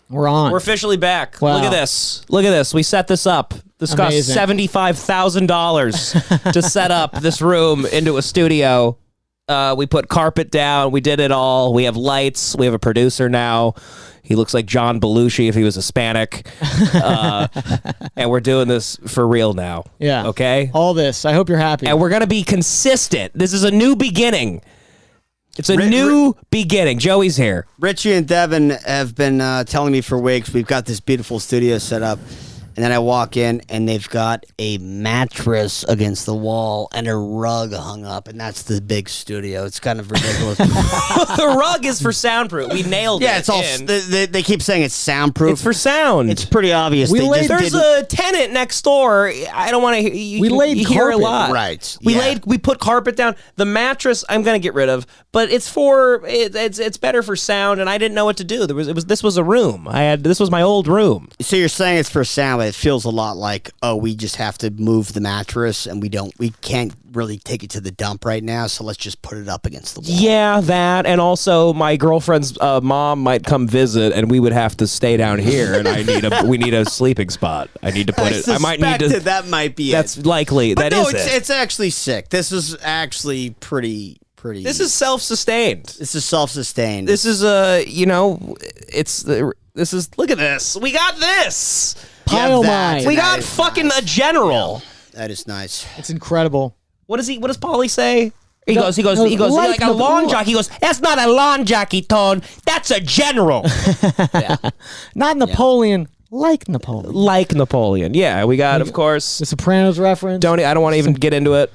We're on. We're officially back. Wow. Look at this. Look at this. We set this up. This cost $75,000 to set up this room into a studio. We put carpet down. We did it all. We have lights. We have a producer now. He looks like John Belushi if he was Hispanic. And we're doing this for real now. Yeah. Okay? All this. I hope you're happy. And we're going to be consistent. This is a new beginning. It's a new beginning. Joey's here. Richie and Devin have been telling me for weeks, we've got this beautiful studio set up. And then I walk in, and they've got a mattress against the wall and a rug hung up, and that's the big studio. It's kind of ridiculous. The rug is for soundproof. We nailed it. Yeah, it's all. They keep saying it's soundproof. It's for sound. It's pretty obvious. There's a tenant next door. I don't want to. You hear a lot, right? We put carpet down. The mattress I'm gonna get rid of, but it's for it's better for sound. And I didn't know what to do. This was a room. This was my old room. So you're saying it's for sound. It feels a lot like, we just have to move the mattress and we can't really take it to the dump right now, so let's just put it up against the wall. Yeah, that, and also my girlfriend's mom might come visit and we would have to stay down here, and we need a sleeping spot. I need to put it. I might need to. That might be. That's likely. But it's actually sick. This is actually pretty. This is self-sustained. This is self-sustained. This is look at this. We got this. Pile mine. We got fucking a general. Yeah, that is nice. It's incredible. What does Paulie say? He goes like a lawn jockey. He goes, that's not a lawn jockey, Tone. That's a general. Yeah. Not Napoleon, like Napoleon. Like Napoleon. Yeah, we got, of course, the Sopranos reference. I don't want to even get into it.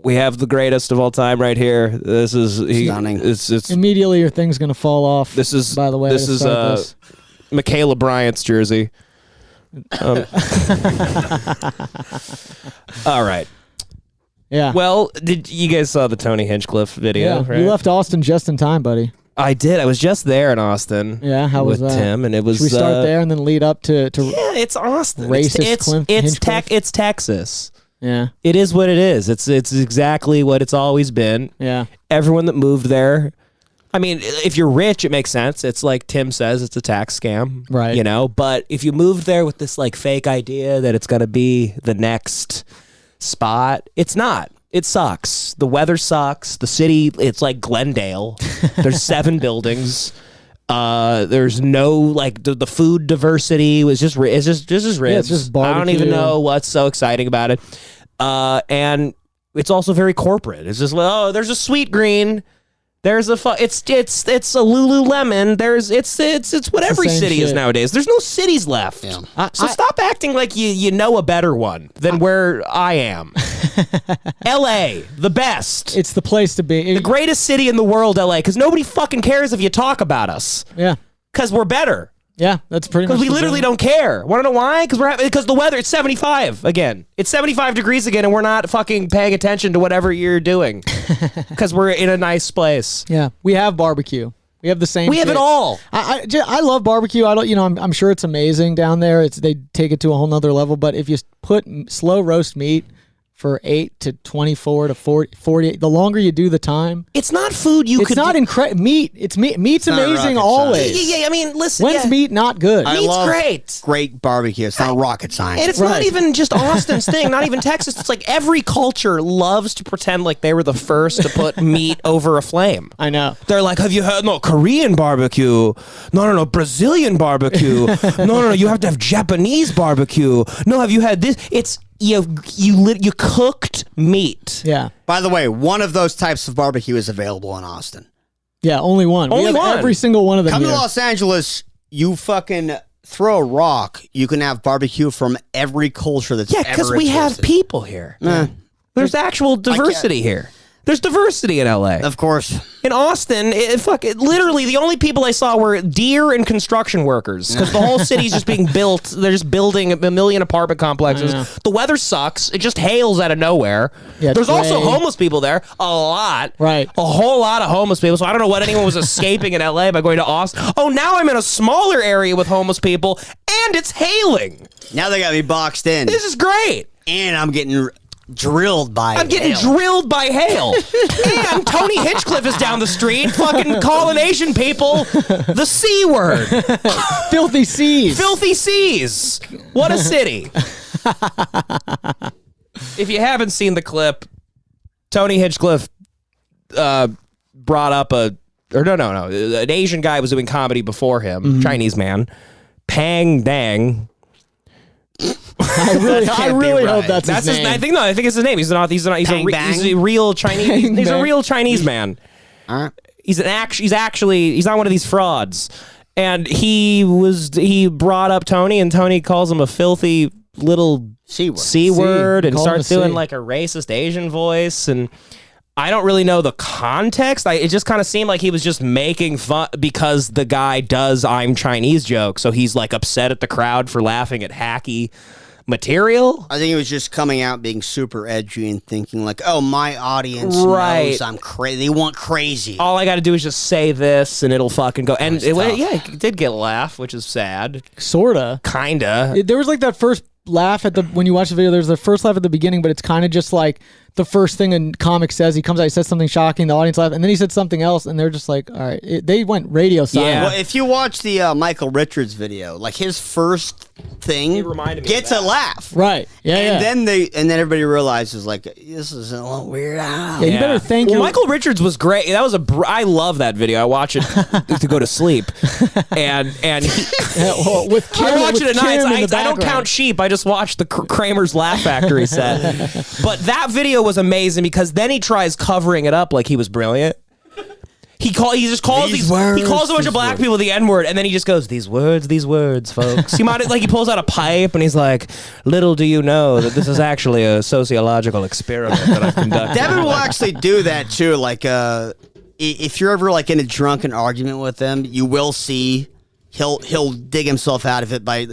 We have the greatest of all time right here. This is stunning. It's immediately your thing's gonna fall off. This is, by the way. This is Michaela Bryant's jersey. All right. Yeah. Well, did you guys saw the Tony Hinchcliffe video? Yeah. Right? You left Austin just in time, buddy. I did. I was just there in Austin. Yeah. How was that? With Tim, and it was. Should we start there and then lead up to? Yeah, it's Austin. Racist It's Texas. Yeah. It is what it is. It's exactly what it's always been. Yeah. Everyone that moved there. I mean, if you're rich, it makes sense. It's like Tim says, it's a tax scam. Right. You know, but if you moved there with this like fake idea that it's going to be the next spot, it's not. It sucks. The weather sucks. The city, it's like Glendale. There's 7 buildings. There's no like the food diversity was just ribs. Yeah, it's just barbecue. I don't even know what's so exciting about it. And it's also very corporate. It's just there's a Sweet Green. There's a it's a Lululemon. It's what every city is nowadays. There's no cities left. Yeah. So stop acting like you know a better one than where I am. LA, the best. It's the place to be. The greatest city in the world, LA, because nobody fucking cares if you talk about us. Yeah. Because we're better. Yeah, that's pretty much. Because we literally don't care. Want to know why? Because the weather, it's 75 again. It's 75 degrees again, and we're not fucking paying attention to whatever you're doing. Because we're in a nice place. Yeah, we have barbecue. We have the same. We have it all. I love barbecue. I don't. I'm sure it's amazing down there. They take it to a whole nother level. But if you put slow roast meat for 8 to 24 to 40, the longer you do the time, it's not food you it's could. It's not incredible. Meat. It's meat. Meat's amazing always. Yeah. I mean, listen. When's meat not good? Meat's great. Great barbecue. It's not rocket science. And it's not even just Austin's thing. Not even Texas. It's like every culture loves to pretend like they were the first to put meat over a flame. I know. They're like, have you had Korean barbecue? No, Brazilian barbecue. No, you have to have Japanese barbecue. No, have you had this? It's you cooked meat. Yeah. By the way, one of those types of barbecue is available in Austin. Yeah, only one. Only we have one. Every single one of them. Come to Los Angeles, you fucking throw a rock. You can have barbecue from every culture that's ever because we have people here. There's actual diversity here. There's diversity in LA. Of course. In Austin, literally the only people I saw were deer and construction workers because the whole city's just being built. They're just building a million apartment complexes. The weather sucks. It just hails out of nowhere. Yeah, there's also homeless people there. A lot. Right. A whole lot of homeless people. So I don't know what anyone was escaping in LA by going to Austin. Oh, now I'm in a smaller area with homeless people and it's hailing. Now they got me boxed in. This is great. And I'm getting drilled by I'm getting hail. drilled by hail. And Tony Hinchcliffe is down the street fucking calling Asian people the C word. Filthy seas. Filthy seas. What a city. If you haven't seen the clip, Tony Hinchcliffe brought up an Asian guy was doing comedy before him, Chinese man, Pang Dang. I really hope that's his name. I think it's his name. He's a real Chinese. He's a real Chinese man. He's not one of these frauds. And he brought up Tony, and Tony calls him a filthy little C word and starts doing like a racist Asian voice. And I don't really know the context. It just kind of seemed like he was just making fun because the guy does I'm Chinese joke. So he's like upset at the crowd for laughing at hacky material. I think he was just coming out being super edgy and thinking like, oh, my audience knows I'm crazy. They want crazy. All I got to do is just say this and it'll fucking go. And it did get a laugh, which is sad. Sorta. Kinda. There was like that first laugh when you watch the video. There's the first laugh at the beginning, but it's kind of just like the first thing a comic says. He comes out, he says something shocking, the audience laughs, and then he said something else, and they're just like, all right. They went radio silent. Yeah. Well, if you watch the Michael Richards video, like his first thing gets a laugh. Right. Yeah. And then everybody realizes like this is a little weird. Yeah, you better thank Michael Richards was great. That was I love that video. I watch it to go to sleep. And he, with Kim, I watch it at night. I don't background. count sheep. I just watch the Kramer's Laugh Factory set. But that video was amazing because then he tries covering it up like he was brilliant. He just calls he calls a bunch of black people the N-word, and then he just goes, these words, folks. He pulls out a pipe and he's like, little do you know that this is actually a sociological experiment that I've conducted. Devin will actually do that too. Like, if you're ever like in a drunken argument with him, you will see he'll dig himself out of it by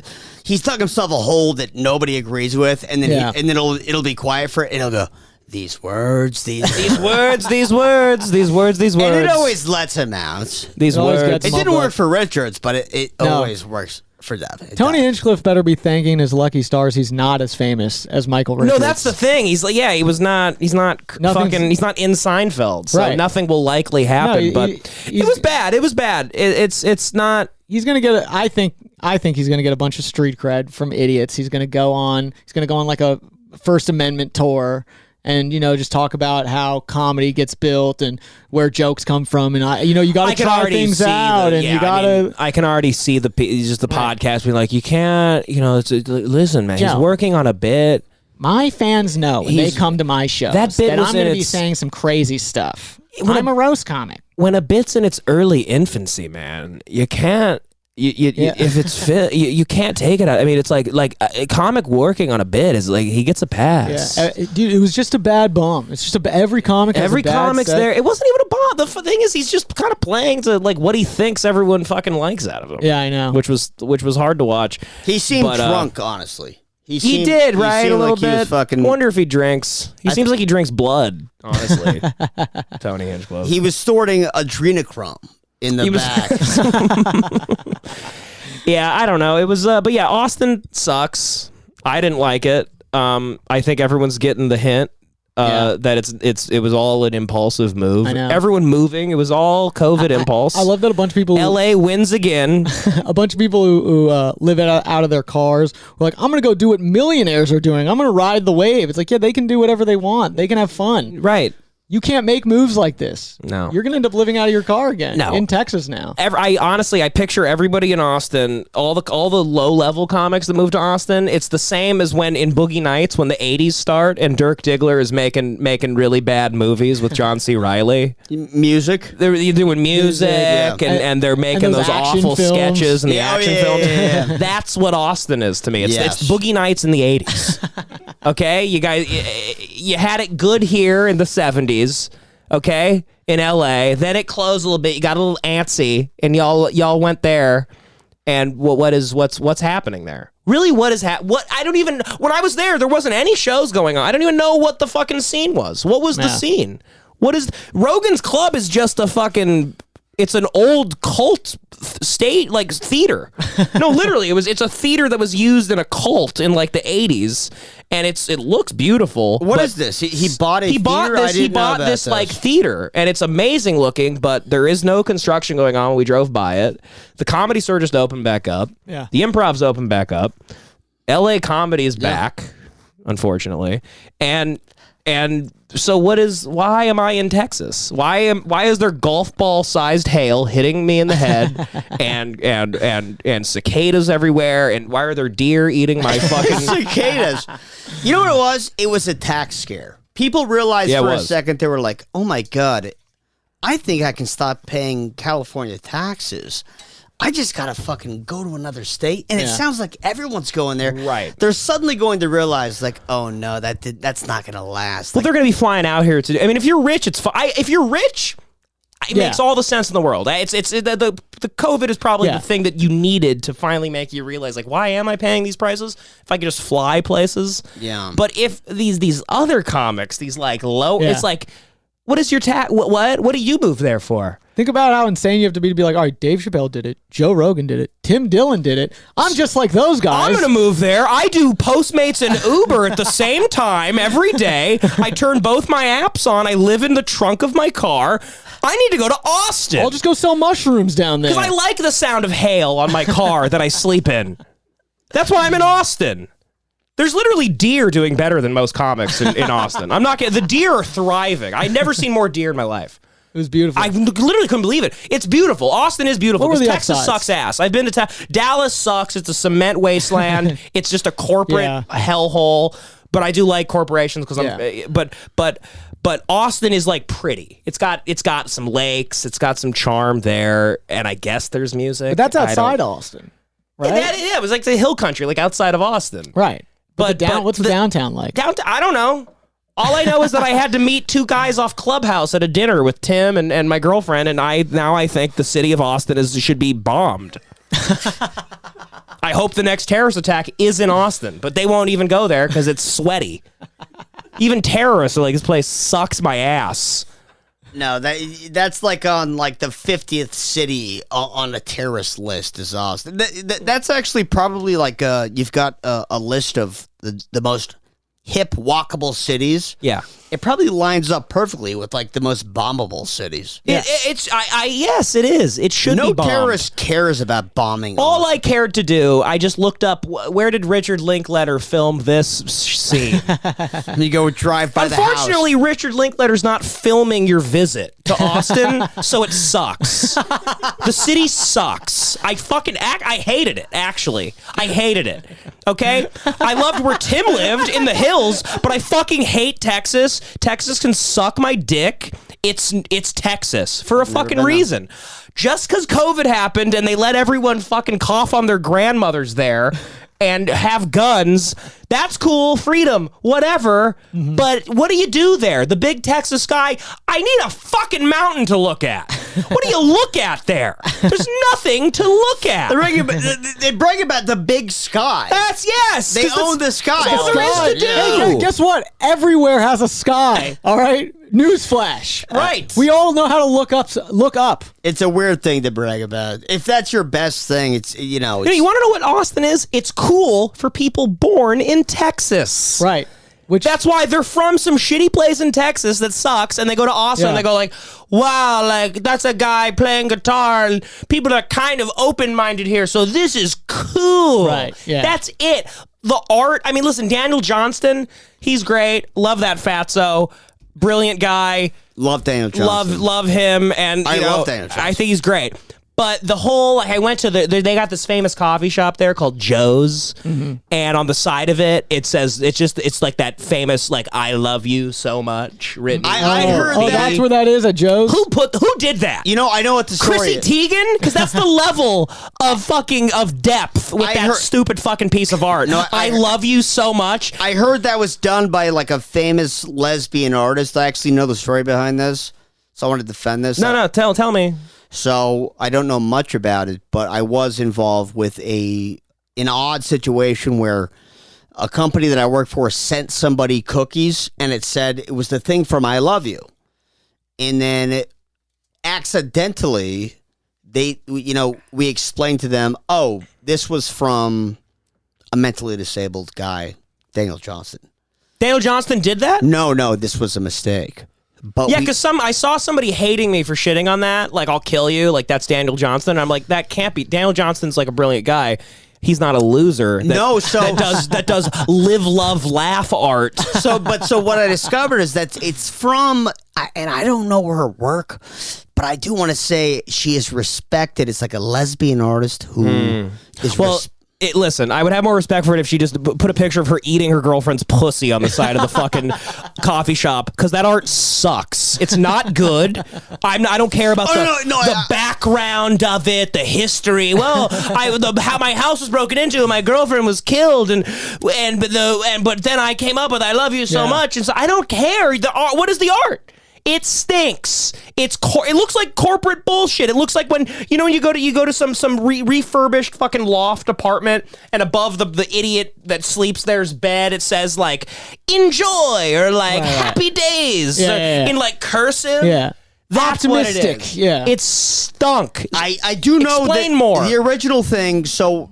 he's dug himself a hole that nobody agrees with, and then it'll be quiet for it, and he'll go, these words, these words. And it always lets him out. These words. It didn't work for Richards, but it always works for Devin. Tony Hinchcliffe better be thanking his lucky stars he's not as famous as Michael Richards. No, that's the thing. He's like, yeah, he's not in Seinfeld, so nothing will likely happen. But it was bad. It's not. He's gonna get. I think he's gonna get a bunch of street cred from idiots. He's gonna go on like a First Amendment tour. And, just talk about how comedy gets built and where jokes come from. And, you got to try things out. And you got to... I can already see the podcast being like, you can't, listen, man, he's working on a bit. My fans know when they come to my shows that I'm going to be saying some crazy stuff. I'm a roast comic. When a bit's in its early infancy, man, you can't... if it's fit, you can't take it out. I mean, it's like a comic working on a bit is like he gets a pass. Yeah. Dude, it was just a bad bum. It's just every comic. Every comic's there. It wasn't even a bomb. The thing is, he's just kind of playing to like what he thinks everyone fucking likes out of him. Yeah, I know. Which was hard to watch. He seemed drunk, honestly. He did, right? A little bit. Fucking... Wonder if he drinks. He seems like he drinks blood. Honestly, Tony Hinchcliffe. He was storing adrenochrome in the back. Yeah, I don't know. It was, but yeah, Austin sucks. I didn't like it. I think everyone's getting the hint that it was all an impulsive move. I know. Everyone moving. It was all COVID impulse. I love that a bunch of people. LA wins again. A bunch of people who live out of their cars were like, I'm going to go do what millionaires are doing. I'm going to ride the wave. It's like, yeah, they can do whatever they want. They can have fun. Right. You can't make moves like this. No. You're going to end up living out of your car again. No. In Texas now. I picture everybody in Austin, all the low-level comics that move to Austin, it's the same as when in Boogie Nights, when the 80s start and Dirk Diggler is making really bad movies with John C. Reilly. Music. They're doing music and they're making those awful films. sketches and the action films. Yeah. That's what Austin is to me. It's Boogie Nights in the 80s. Okay? You guys, you had it good here in the 70s. Okay, in LA, then it closed a little bit. You got a little antsy, and y'all went there. And what's happening there? Really, what is what? I don't even. When I was there wasn't any shows going on. I don't even know what the fucking scene was. What was the scene? What is Rogan's Club? Is just a fucking It's an old cult state, like theater. No, literally, it's a theater that was used in a cult in like the 80s, and it looks beautiful. What is this? He bought a theater? He bought this like theater, and it's amazing looking, but there is no construction going on when we drove by it. The Comedy Store just opened back up. Yeah. The Improv's opened back up. LA comedy is back, unfortunately. And so why am I in Texas? Why is there golf ball sized hail hitting me in the head and cicadas everywhere, and why are there deer eating my fucking cicadas? You know what it was? It was a tax scare. People realized for a second, they were like, "Oh my God, I think I can stop paying California taxes. I just gotta fucking go to another state," and it sounds like everyone's going there. Right? They're suddenly going to realize, like, "Oh no, that's not gonna last." Well, they're gonna be flying out here to. I mean, if you're rich, it's fine. If you're rich, it makes all the sense in the world. The COVID is probably the thing that you needed to finally make you realize, like, why am I paying these prices if I could just fly places? Yeah. But if these other comics, these like low, it's like, what is your tax? What do you move there for? Think about how insane you have to be like, all right, Dave Chappelle did it, Joe Rogan did it, Tim Dillon did it. I'm just like those guys. I'm going to move there. I do Postmates and Uber at the same time every day. I turn both my apps on. I live in the trunk of my car. I need to go to Austin. I'll just go sell mushrooms down there. Because I like the sound of hail on my car that I sleep in. That's why I'm in Austin. There's literally deer doing better than most comics in Austin. I'm not kidding. The deer are thriving. I've never seen more deer in my life. It was beautiful. I literally couldn't believe it. It's beautiful. Austin is beautiful. What were the Texas upsides? sucks ass. I've been to Dallas sucks. It's a cement wasteland. It's just a corporate hellhole. But I do like corporations because but Austin is like pretty. It's got some lakes. It's got some charm there, and I guess there's music. But that's outside Austin, right? Yeah, it was like the hill country, like outside of Austin. Right. But what's the downtown like? I don't know. All I know is that I had to meet two guys off Clubhouse at a dinner with Tim and my girlfriend, and I think the city of Austin should be bombed. I hope the next terrorist attack is in Austin, but they won't even go there because it's sweaty. Even terrorists are like, this place sucks my ass. No, that's like on like the 50th city on a terrorist list is Austin. That's actually probably like you've got a list of the most hip, walkable cities. Yeah. It probably lines up perfectly with like the most bombable cities. Yes, it is. It should be bombed. No terrorist cares about bombing. All I cared to do, I just looked up, where did Richard Linklater film this scene? You go drive by the house. Unfortunately, Richard Linklater's not filming your visit to Austin, so it sucks. The city sucks. I hated it, actually. I hated it. Okay? I loved where Tim lived in the hills, but I fucking hate Texas. Texas can suck my dick. It's Texas for a fucking reason. Just because COVID happened and they let everyone fucking cough on their grandmothers there and have guns, that's cool, freedom, whatever. Mm-hmm. But what do you do there? The big Texas sky, I need a fucking mountain to look at. What do you look at there? There's nothing to look at. They brag about the big sky. They own the sky. That's all there is to do. Hey, guess what? Everywhere has a sky. All right? Newsflash. Right. We all know how to look up. It's a weird thing to brag about. If that's your best thing, it's. You want to know what Austin is? It's cool for people born in Texas. Right. That's why they're from some shitty place in Texas that sucks, and they go to Austin and they go like, wow, like that's a guy playing guitar, and people are kind of open-minded here, so this is cool. Right. Yeah. That's it. The art, I mean, listen, Daniel Johnston, he's great. Love that fatso. Brilliant guy. Love Daniel Johnston. Love him, and I love Daniel Johnston. I think he's great. But the whole, I went to they got this famous coffee shop there called Joe's, and on the side of it, it says, it's like that famous, like, I love you so much written. I heard that. That's where that is, at Joe's? Who did that? I know what the story Chrissy is. Teigen? Because that's the level of depth with that stupid fucking piece of art. No, I love you so much. I heard that was done by like a famous lesbian artist. I actually know the story behind this, so I want to defend this. No, tell me. So I don't know much about it, but I was involved with an odd situation where a company that I work for sent somebody cookies, and it said it was the thing from I Love You. And then accidentally, we explained to them, oh, this was from a mentally disabled guy, Daniel Johnston. Daniel Johnston did that? No, this was a mistake. But Yeah, because I saw somebody hating me for shitting on that. Like, I'll kill you. Like, that's Daniel Johnston. I'm like, that can't be. Daniel Johnston's like a brilliant guy. He's not a loser. That does live, love, laugh art. So what I discovered is that it's from, and I don't know her work, but I do want to say she is respected. It's like a lesbian artist who is listen, I would have more respect for it if she just put a picture of her eating her girlfriend's pussy on the side of the fucking coffee shop, because that art sucks. It's not good. I don't care about the background of it, the history. Well, how my house was broken into and my girlfriend was killed, but then I came up with "I love you so much," and so I don't care. The art. What is the art? It stinks. It looks like corporate bullshit. It looks like when you go to some refurbished fucking loft apartment, and above the idiot that sleeps there's bed, it says like "enjoy" or like "happy days" in like cursive. Yeah. That's optimistic. What it is. Yeah. It stunk. I do know Explain that more. The original thing. So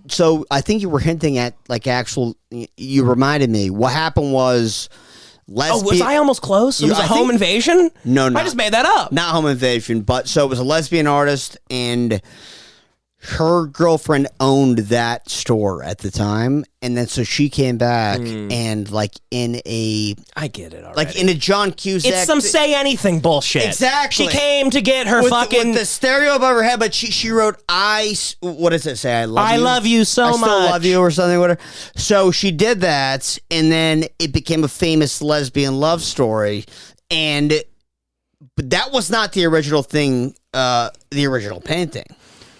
I think you were hinting at like actual. You reminded me. What happened was. Was I almost close? It was a home invasion? No. I just made that up. Not home invasion, but so it was a lesbian artist, and her girlfriend owned that store at the time, and then so she came back and like in a I get it already. like in a John Cusack. It's some say anything bullshit. Exactly. She came to get her with fucking the stereo above her head, but she wrote what does it say? I love you so I much. Still love you or something. Whatever. So she did that, and then it became a famous lesbian love story, but that was not the original thing. The original painting.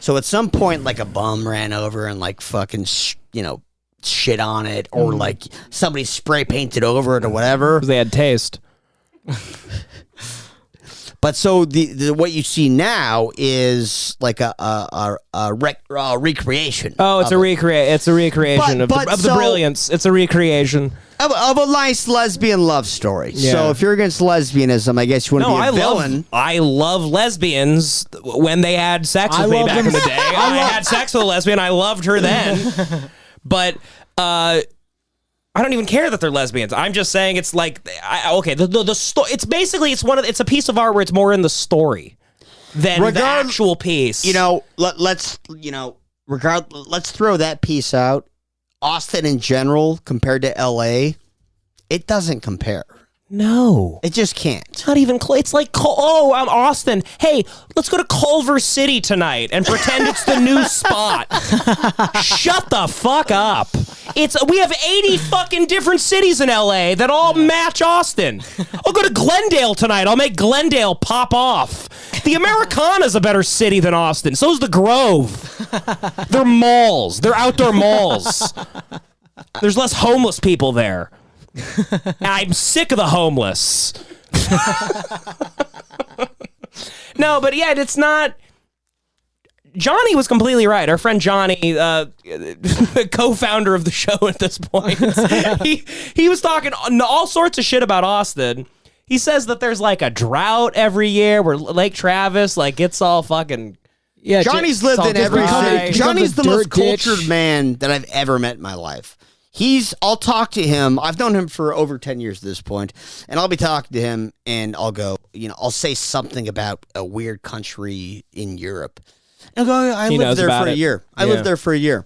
So at some point, like a bum ran over and like fucking, shit on it, or like somebody spray painted over it or whatever. They had taste. But so the what you see now is like a recreation. Oh, it's a recreation. It's a recreation of the brilliance. It's a recreation of a nice lesbian love story. Yeah. So if you're against lesbianism, I guess you want to be a villain. I love lesbians when they had sex with me back in the day. I had sex with a lesbian. I loved her then. But I don't even care that they're lesbians. I'm just saying it's like the story. It's basically it's a piece of art where it's more in the story than the actual piece. Let's throw that piece out. Austin in general compared to LA, it doesn't compare. No. It just can't. Not even close. It's like, I'm Austin. Hey, let's go to Culver City tonight and pretend it's the new spot. Shut the fuck up. We have 80 fucking different cities in LA that all match Austin. I'll go to Glendale tonight. I'll make Glendale pop off. The Americana's a better city than Austin. So's the Grove. They're malls. They're outdoor malls. There's less homeless people there. I'm sick of the homeless. No, but yeah, it's not. Johnny was completely right. Our friend Johnny, co-founder of the show at this point, he was talking all sorts of shit about Austin. He says that there's like a drought every year where Lake Travis, like it's all fucking. Yeah, Johnny's lived in every city. Johnny's the most cultured ditch. man that I've ever met in my life. I'll talk to him. I've known him for over 10 years at this point, and I'll be talking to him, and I'll go, I'll say something about a weird country in Europe. And I'll go, I lived there for a year. I lived there for a year.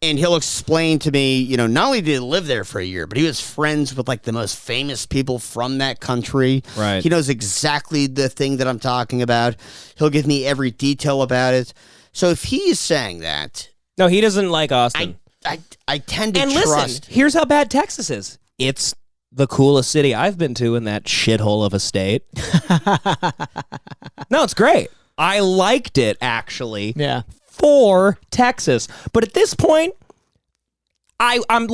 And he'll explain to me, not only did he live there for a year, but he was friends with like the most famous people from that country. Right. He knows exactly the thing that I'm talking about. He'll give me every detail about it. So if he is saying that, no, he doesn't like Austin. I tend to trust. And listen, here's how bad Texas is. It's the coolest city I've been to in that shithole of a state. No, it's great. I liked it, actually. Yeah. For Texas. But at this point, I'm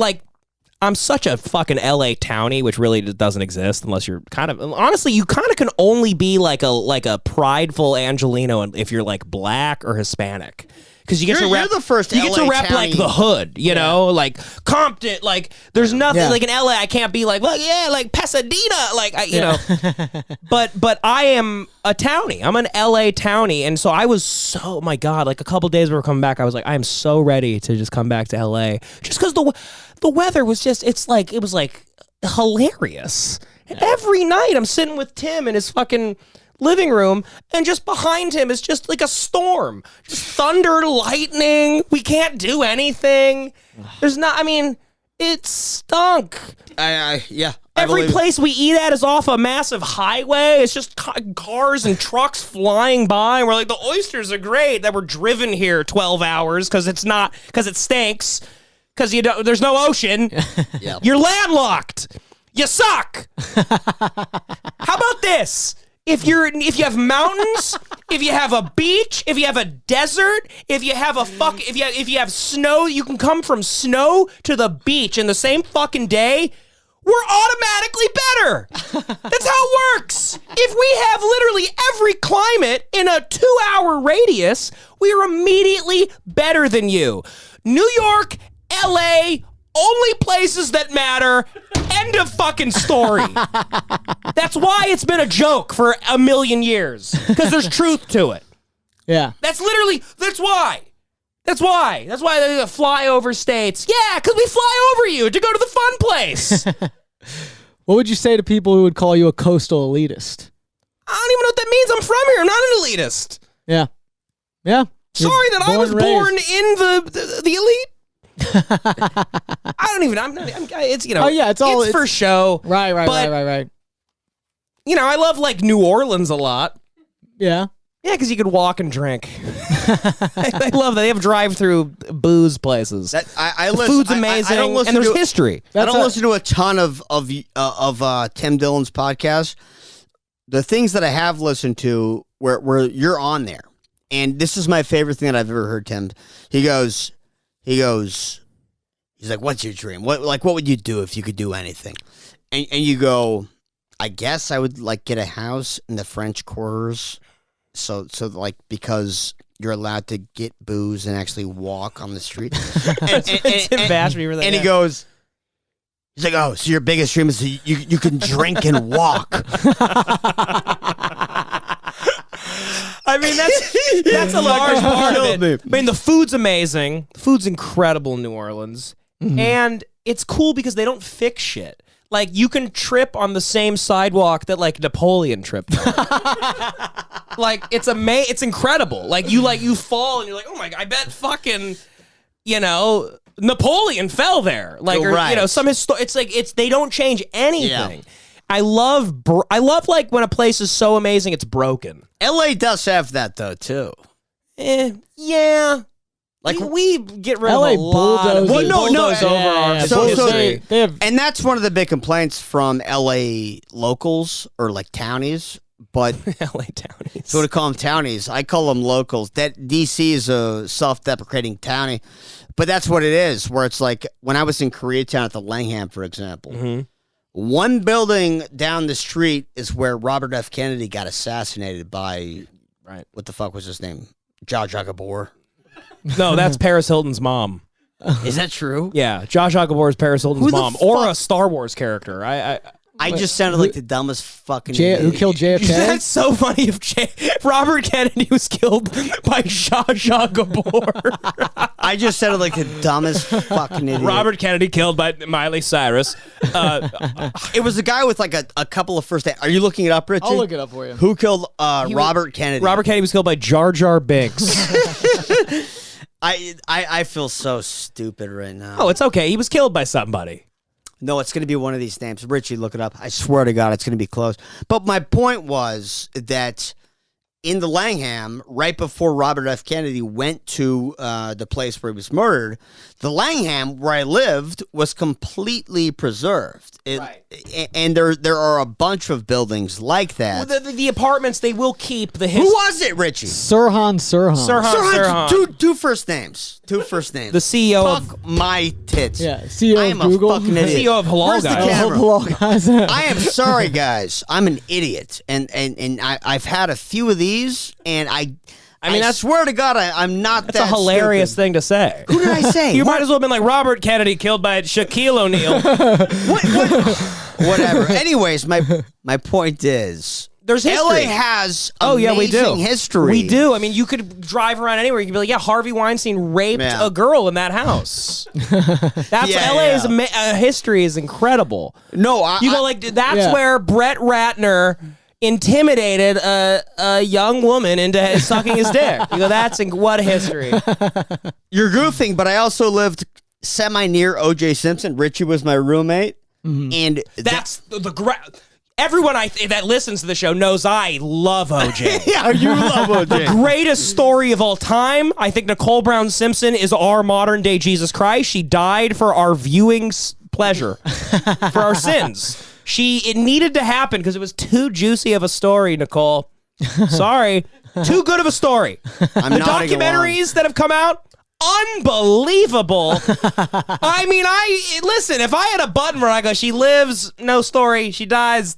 such a fucking LA townie, which really doesn't exist unless you're honestly, you kind of can only be like a prideful Angelino if you're like black or Hispanic. because you get to rep. You're the first You get to LA rep like townie. the hood, you know, like Compton. Like there's nothing Yeah. like in LA. I can't be like, well, yeah, like Pasadena, like you know. But I am a townie. I'm an LA townie, and so I was so my God. Like a couple days we were coming back, I was like, I am so ready to just come back to LA, just because the weather was just. It was like hilarious. And every night I'm sitting with Tim in his fucking living room, and just behind him is just like a storm, just thunder, lightning. We can't do anything. There's not. I mean, it stunk. Yeah. Every place we eat at is off a massive highway. It's just cars and trucks flying by. And we're like, the oysters are great that were driven here 12 hours because it stinks. Because there's no ocean. Yep. You're landlocked. You suck. How about this? If you have mountains, if you have a beach, if you have a desert, if you have if you have snow, you can come from snow to the beach in the same fucking day. We're automatically better. That's how it works. If we have literally every climate in a 2-hour radius, we are immediately better than you. New York, LA, only places that matter. End of fucking story. That's why it's been a joke for a million years. Because there's truth to it. Yeah. That's why. That's why they fly over states. Yeah, because we fly over you to go to the fun place. What would you say to people who would call you a coastal elitist? I don't even know what that means. I'm from here. I'm not an elitist. Yeah. Yeah. Sorry that I was and born raised. in the elite. I don't even. It's Oh, yeah, it's for show. Right. But, You know, I love like New Orleans a lot. Yeah. Yeah, because you could walk and drink. I love that they have drive-through booze places. That I The listen, food's amazing, I don't listen and there's to, history. I don't listen to a ton of Tim Dillon's podcast. The things that I have listened to where you're on there, and this is my favorite thing that I've ever heard. Tim, he's like, "What's your dream? What would you do if you could do anything?" And you go, "I guess I would like get a house in the French Quarters." So like because you're allowed to get booze and actually walk on the street. and he goes, he's like, "Oh, so your biggest dream is you can drink and walk." I mean, that's a large part of it. I mean, the food's amazing. The food's incredible in New Orleans. Mm-hmm. And it's cool because they don't fix shit. Like, you can trip on the same sidewalk that, like, Napoleon tripped on. Like, it's incredible. Like, you fall and you're like, oh my God, I bet fucking, Napoleon fell there. Like, right. they don't change anything. Yeah. I love like when a place is so amazing it's broken. LA does have that though too. Yeah. Like we get rid LA of a lot. Of, bulldoze over our So they have and that's one of the big complaints from LA locals or like townies. But LA townies. So to call them townies, I call them locals. That DC is a self-deprecating townie, but that's what it is. Where it's like when I was in Koreatown at the Langham, for example. Mm-hmm. One building down the street is where Robert F. Kennedy got assassinated by, what the fuck was his name? Zsa Zsa Gabor. No, that's Paris Hilton's mom. Is that true? Yeah, Zsa Zsa Gabor is Paris Hilton's mom, or a Star Wars character. I just sounded like the dumbest fucking who idiot. killed JFK? That's so funny if Robert Kennedy was killed by Zsa Zsa Gabor. I just sounded like the dumbest fucking idiot. Robert Kennedy killed by Miley Cyrus. It was a guy with like a couple of first names. Are you looking it up, Richie? I'll look it up for you. Who killed Robert Kennedy? Robert Kennedy was killed by Jar Jar Binks. I feel so stupid right now. Oh, it's okay. He was killed by somebody. No, it's going to be one of these names. Richie, look it up. I swear to God, it's going to be close. But my point was that in the Langham, right before Robert F. Kennedy went to the place where he was murdered, the Langham, where I lived, was completely preserved. And there are a bunch of buildings like that. Well, the apartments, they will keep the history. Who was it, Richie? Sirhan. Sirhan. Two first names. The CEO Fuck my tits. Yeah, CEO I of am Google. a fucking idiot. CEO of Halal Where's the Guys. camera? Hello, guys. I am sorry, guys. I'm an idiot, and I've had a few of these, and I swear to God, I'm not That's a hilarious stupid. thing to say. Who did I say? You might as well have been like Robert Kennedy killed by Shaquille O'Neal. Whatever. Anyways, my point is, There's history. LA has we do. history. We do. I mean, you could drive around anywhere. You could be like, yeah, Harvey Weinstein raped a girl in that house. That's LA's history is incredible. No, you go like that's where Brett Ratner intimidated a young woman into sucking his dick. You go, what a history. You're goofing, but I also lived semi near O.J. Simpson. Richie was my roommate, and that's everyone that listens to the show knows I love OJ. Yeah, you love OJ. Greatest story of all time. I think Nicole Brown Simpson is our modern day Jesus Christ. She died for our viewing pleasure, for our sins. It needed to happen because it was too juicy of a story, Nicole. Sorry. Too good of a story. The documentaries that have come out, unbelievable. I mean, listen, if I had a button where I go, she lives, no story, she dies,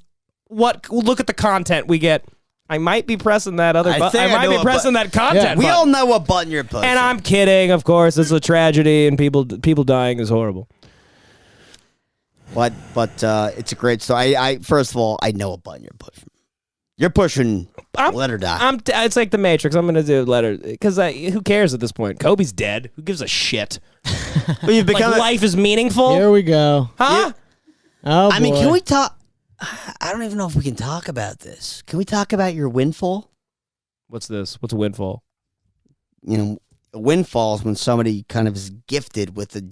look at the content we get. I might be pressing that other button. I might be pressing that content. We all know what button you're pushing. And I'm kidding, of course. It's a tragedy and people dying is horrible. But it's a great story. First of all, I know what button you're pushing. You're pushing let her die. It's like the Matrix. I'm going to do let her, because who cares at this point? Kobe's dead. Who gives a shit? But you've become life is meaningful. Here we go. Huh? Oh, I mean, can we talk? I don't even know if we can talk about this. Can we talk about your windfall? What's this? What's a windfall? You know, a windfall is when somebody kind of is gifted with a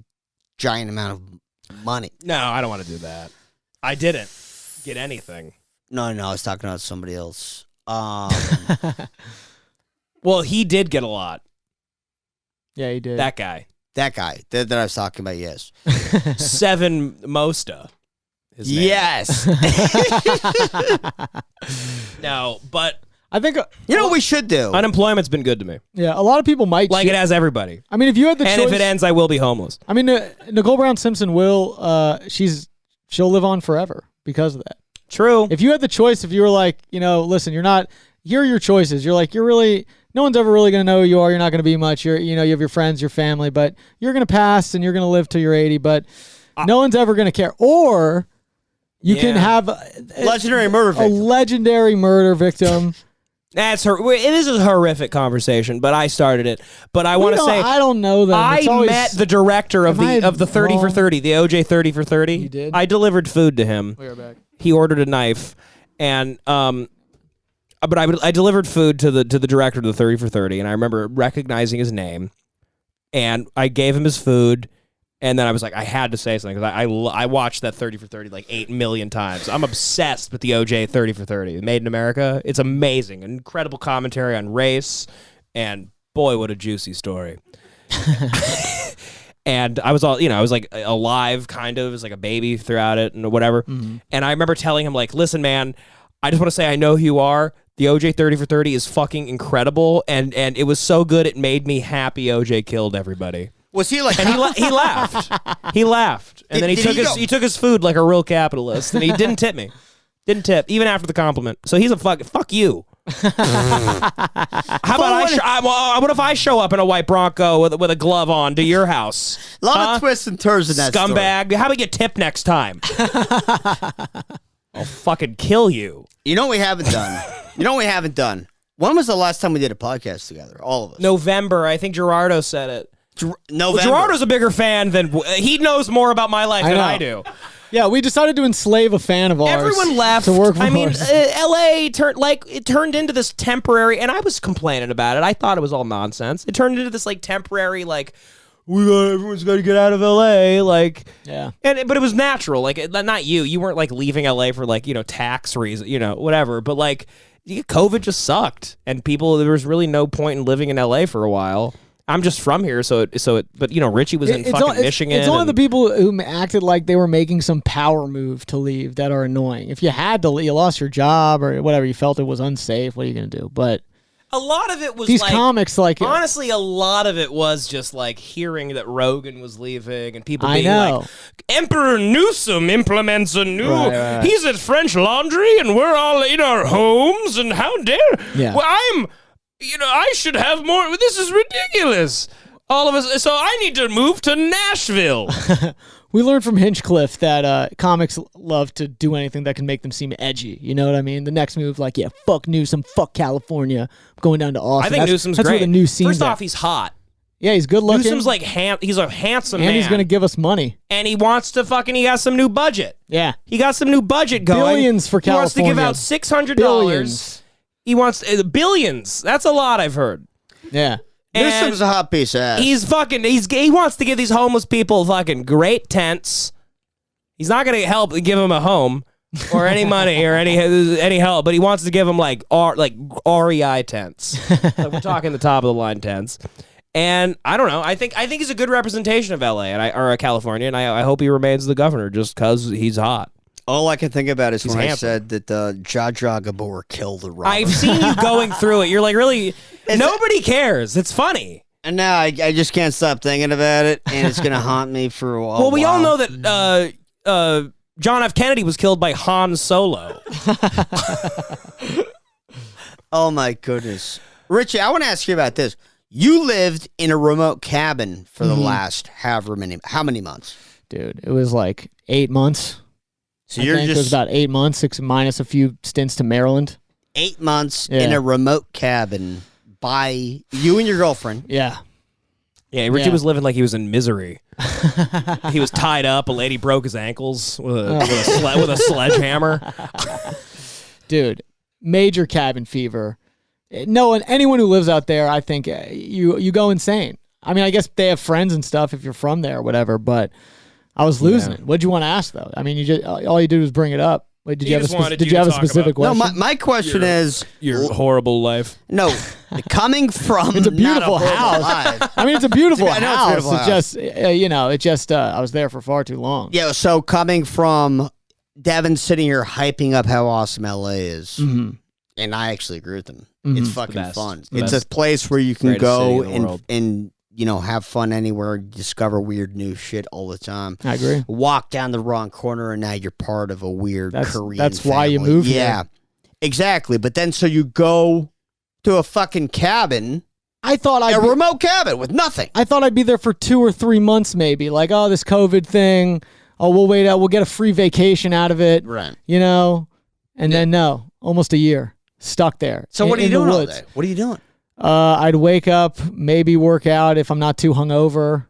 giant amount of money. No, I don't want to do that. I didn't get anything. No, I was talking about somebody else. Well, he did get a lot. Yeah, he did. That guy that I was talking about, yes. Seven Mosta. His name. Yes. No, but I think you know what we should do? Unemployment's been good to me. Yeah, a lot of people might it has everybody. I mean, if you had the choice, and if it ends, I will be homeless. I mean, Nicole Brown Simpson will. She'll live on forever because of that. True. If you had the choice, if you were like, listen, here are your choices. You're like, no one's ever really going to know who you are. You're not going to be much. You have your friends, your family, but you're going to pass and you're going to live till you're 80, but no one's ever going to care. Or you can have legendary murder victim. A legendary murder victim. This is a horrific conversation, but I started it. But I want to say, I don't know them. I met the director of the 30 for 30, the OJ 30 for 30. You did? I delivered food to him. We are back. He ordered a knife, and but I delivered food to the director of the 30 for 30, and I remember recognizing his name, and I gave him his food, and then I was like, I had to say something because I watched that 30 for 30 like 8 million times. I'm obsessed with the OJ 30 for 30, Made in America. It's amazing, incredible commentary on race, and boy, what a juicy story. And I was I was like alive, kind of, as like a baby throughout it and whatever. Mm-hmm. And I remember telling him, like, listen, man, I just want to say I know who you are. The OJ 30 for 30 is fucking incredible. And it was so good, it made me happy OJ killed everybody. Was he like... And he laughed. He laughed. And then he took his food like a real capitalist. And he didn't tip me. Didn't tip, even after the compliment. So he's a fuck you. How about what if I show up in a white Bronco with a glove on to your house? A lot of twists and turns in that scumbag. Story. How about you tip next time? I'll fucking kill you. You know what we haven't done? When was the last time we did a podcast together? All of us. November. I think Gerardo said it. November. Gerardo's a bigger fan than... He knows more about my life than I do. Yeah, we decided to enslave a fan of ours. Everyone left. To work for LA turned into this temporary, and I was complaining about it. I thought it was all nonsense. It turned into this like temporary, like everyone's got to get out of LA, like yeah. But it was natural. Like not you. You weren't like leaving LA for like tax reasons, whatever. But like COVID just sucked, and there was really no point in living in LA for a while. I'm just from here, but Richie was in fucking Michigan. It's only the people who acted like they were making some power move to leave that are annoying. If you had to, you lost your job or whatever, you felt it was unsafe. What are you gonna do? But a lot of it was these comics, honestly, a lot of it was just like hearing that Rogan was leaving and people being like, Emperor Newsom implements a new. Right. He's at French Laundry and we're all in our homes and how dare? Yeah. Well, I should have more. This is ridiculous. All of us. So I need to move to Nashville. We learned from Hinchcliffe that comics love to do anything that can make them seem edgy. You know what I mean? The next move, like, yeah, fuck Newsom, fuck California. I'm going down to Austin. I think Newsom's that's great. Where the new scene's First at. off, he's hot. Yeah, he's good looking. Newsom's like he's a handsome man. And he's going to give us money. And he wants to he got some new budget. Yeah. He got some new budget going. Billions for California. He wants to give out $600. Billions. He wants billions. That's a lot, I've heard. Yeah. Newsom's a hot piece of ass. He wants to give these homeless people fucking great tents. He's not going to help give them a home or any money or any help, but he wants to give them like REI tents. Like, we're talking the top of the line tents. And I don't know. I think he's a good representation of LA or California, and I hope he remains the governor just because he's hot. All I can think about is when I handsome. said that Jar Jar Gabor killed the robber. I've seen you going through it. You're like, really? Nobody cares. It's funny. And now I just can't stop thinking about it, and it's going to haunt me for a while. Well, we all know that John F. Kennedy was killed by Han Solo. Oh, my goodness. Richie, I want to ask you about this. You lived in a remote cabin for the last how many months? Dude, it was like 8 months. So I think it was about 8 months, 6 minus a few stints to Maryland. 8 months in a remote cabin by you and your girlfriend. Yeah. Yeah, Richie was living like he was in misery. He was tied up. A lady broke his ankles with a sledgehammer. Dude, major cabin fever. No, and anyone who lives out there, I think you go insane. I mean, I guess they have friends and stuff if you're from there or whatever, but I was losing it. What'd you want to ask, though? I mean, you just all you did was bring it up. Wait, did you have a specific question? No, my question is your horrible life. No, coming from it's a beautiful not a house. life. I mean, it's a beautiful house. It's a beautiful house. It just I was there for far too long. Yeah, so coming from Devin sitting here hyping up how awesome LA is, and I actually agree with him. It's fucking fun. It's a place where you can go and have fun anywhere, discover weird new shit all the time. I agree. Walk down the wrong corner and now you're part of a weird Korean That's family. why you moved Yeah, there. Exactly. But then so you go to a fucking cabin. I thought a remote cabin with nothing. I thought I'd be there for 2 or 3 months maybe. Like, oh, this COVID thing. Oh, we'll wait out. We'll get a free vacation out of it. Right. And then no, almost a year. Stuck there. So what are you doing all day? What are you doing? I'd wake up, maybe work out if I'm not too hungover,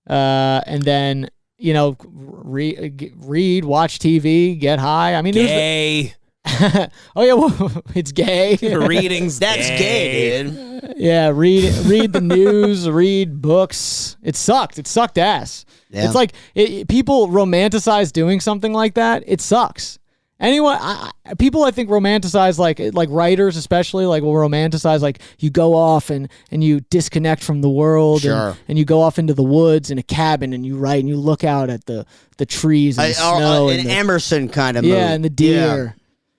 and then read, watch TV, get high. I mean, gay. Oh yeah, well, it's gay. Reading's That's gay, dude. Yeah, read the news, read books. It sucked. It sucked ass. Yeah. It's like people romanticize doing something like that. It sucks. Anyone, people I think romanticize like writers especially will romanticize like you go off and you disconnect from the world and you go off into the woods in a cabin and you write and you look out at the trees and the snow an Emerson kind of mood. and the deer.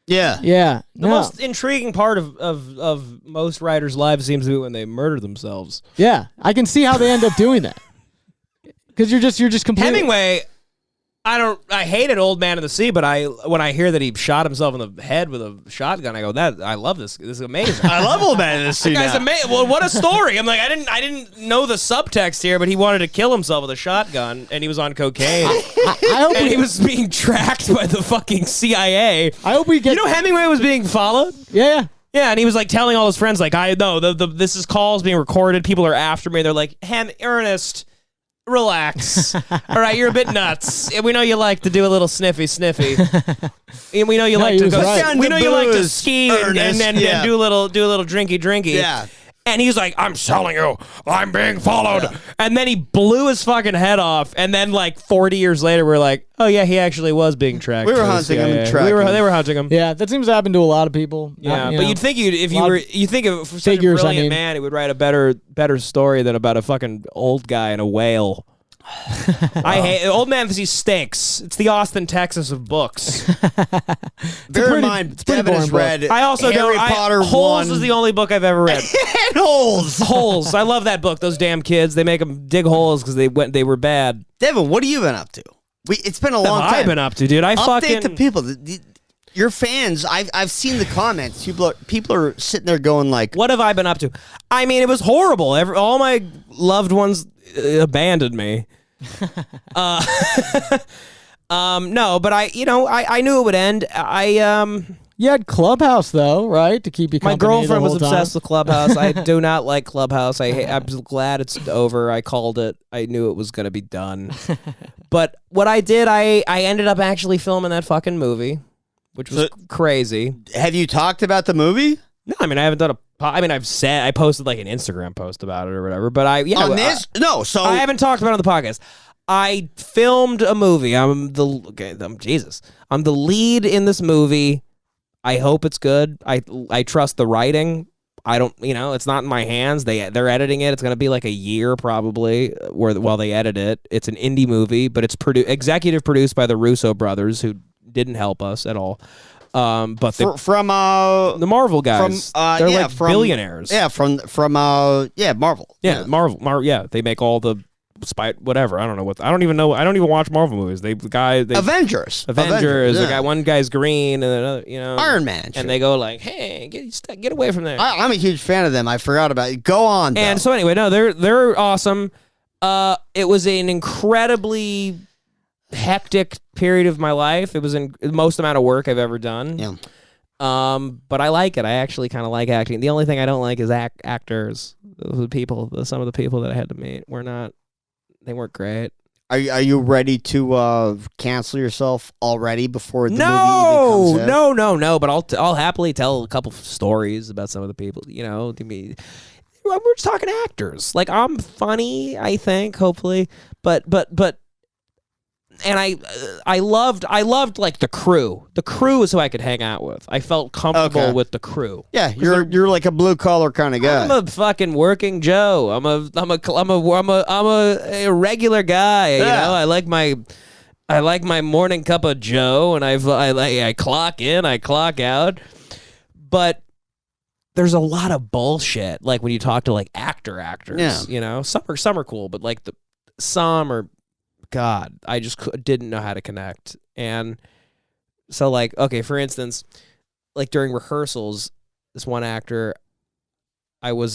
Yeah. The most intriguing part of most writers' lives seems to be when they murder themselves. Yeah, I can see how they end up doing that because you're just completely Hemingway. I hated Old Man in the Sea, but when I hear that he shot himself in the head with a shotgun, I go, I love this. This is amazing. I love Old Man in the Sea. That guy's amazing. Well, what a story. I'm like, I didn't know the subtext here, but he wanted to kill himself with a shotgun, and he was on cocaine. I hope and he was being tracked by the fucking CIA. I hope we get. Hemingway was being followed? Yeah. Yeah, and he was like telling all his friends, like, I know this is calls being recorded. People are after me. They're like, Ernest, relax. All right, you're a bit nuts. And we know you like to do a little sniffy. And we know you like to go. Right. We know you like to ski and do a little drinky. Yeah. And he's like, I'm telling you, I'm being followed. Yeah. And then he blew his fucking head off. And then 40 years later, we're like, oh yeah, he actually was being tracked. We were hunting him and tracking him. They were hunting him. Yeah, that seems to happen to a lot of people. Yeah, but you'd think you think of such a brilliant man, he would write a better story than about a fucking old guy and a whale. I hate Old Man in the Sea stinks. It's the Austin, Texas of books. Bear in mind, Devin has read I also Harry Potter Holes 1. is the only book I've ever read. And Holes. I love that book. Those damn kids. They make them dig holes because they were bad. Devin, what have you been up to? It's been a long time. What have I been up to, dude? Update the people. your fans. I've seen the comments. People are sitting there going like, what have I been up to? I mean, it was horrible. All my loved ones abandoned me. No, but I knew it would end. You had Clubhouse though, right? To keep you company. My girlfriend the was whole obsessed time. with Clubhouse. I do not like Clubhouse. I'm glad it's over. I called it. I knew it was going to be done. But what I did, I ended up actually filming that fucking movie, which was crazy. have you talked about the movie? No, I mean I haven't done a. I mean I posted like an Instagram post about it or whatever. But I So I haven't talked about it on the podcast. I filmed a movie. I'm the lead in this movie. I hope it's good. I trust the writing. I don't, it's not in my hands. They're editing it. It's going to be like a year probably while they edit it. It's an indie movie, but it's executive produced by the Russo brothers, who didn't help us at all. But from the Marvel guys, they're like billionaires. Yeah, from Marvel. Yeah, Marvel. Yeah, they make all the whatever. I don't know what. I don't even know. I don't even watch Marvel movies. Avengers. Yeah. One guy's green and another, Iron Man. And they go like, "Hey, get away from there." I'm a huge fan of them. I forgot about it. Go on. Though. And so anyway, no, they're awesome. It was an incredibly hectic period of my life. It was the most amount of work I've ever done. Yeah. But I like it. I actually kind of like acting. The only thing I don't like is actors. Some of the people that I had to meet they weren't great. Are you ready to cancel yourself already before the movie even comes out? No. But I'll happily tell a couple stories about some of the people. We're just talking actors. Like, I'm funny, I think, hopefully, but. And I loved like the crew. The crew is who I could hang out with. I felt comfortable with the crew. Yeah, you're like a blue collar kind of guy. I'm a fucking working Joe. I'm a regular guy. Yeah. I like my morning cup of Joe, and I clock in, I clock out. But there's a lot of bullshit. Like when you talk to like actors. Yeah. Some are cool, but like some are. God, I just didn't know how to connect. And so, like, okay, for instance, like during rehearsals, this one actor, I was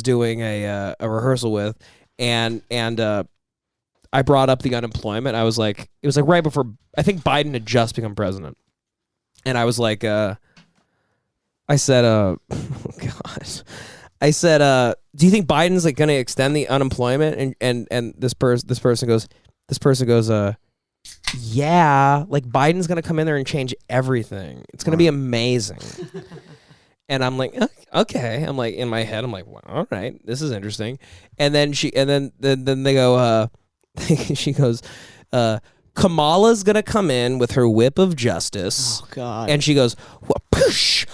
doing a rehearsal with, and I brought up the unemployment. I was like, it was like right before, I think Biden had just become president, and I was like, I said, oh God. I said, "Do you think Biden's like going to extend the unemployment?" And this person goes, "Yeah, like Biden's going to come in there and change everything. It's going to be amazing." And I'm like, "Okay." I'm like in my head, I'm like, well, "All right, this is interesting." And then then they go, she goes, Kamala's gonna come in with her whip of justice. Oh God! And she goes, "Well, push,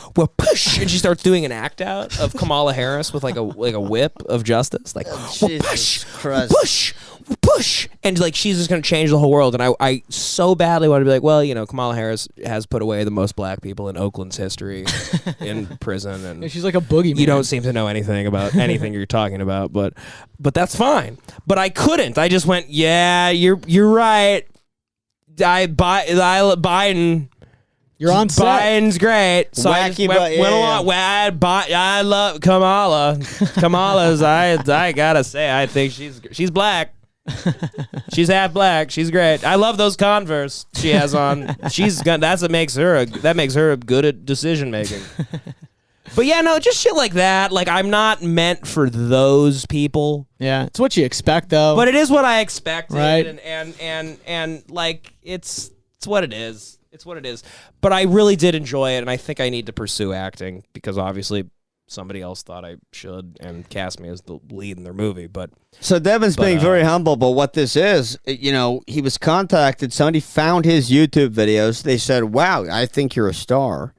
and she starts doing an act out of Kamala Harris with like a whip of justice, like push, and like she's just gonna change the whole world. And I so badly want to be like, well, Kamala Harris has put away the most black people in Oakland's history in prison, and she's like a boogeyman. You don't seem to know anything about anything you're talking about, but that's fine. But I couldn't. I just went, yeah, you're right. Biden. You're on set. Biden's great. So I just went along. I love Kamala. Kamala's. I gotta say, I think she's black. She's half black. She's great. I love those Converse she has on. That makes her good at decision making. But yeah, no, just shit like that. Like, I'm not meant for those people. Yeah, it's what you expect, though. But it is what I expected, right? And like, it's what it is. It's what it is. But I really did enjoy it, and I think I need to pursue acting because obviously somebody else thought I should and cast me as the lead in their movie. But so Devan's being very humble. But what this is, he was contacted. Somebody found his YouTube videos. They said, "Wow, I think you're a star."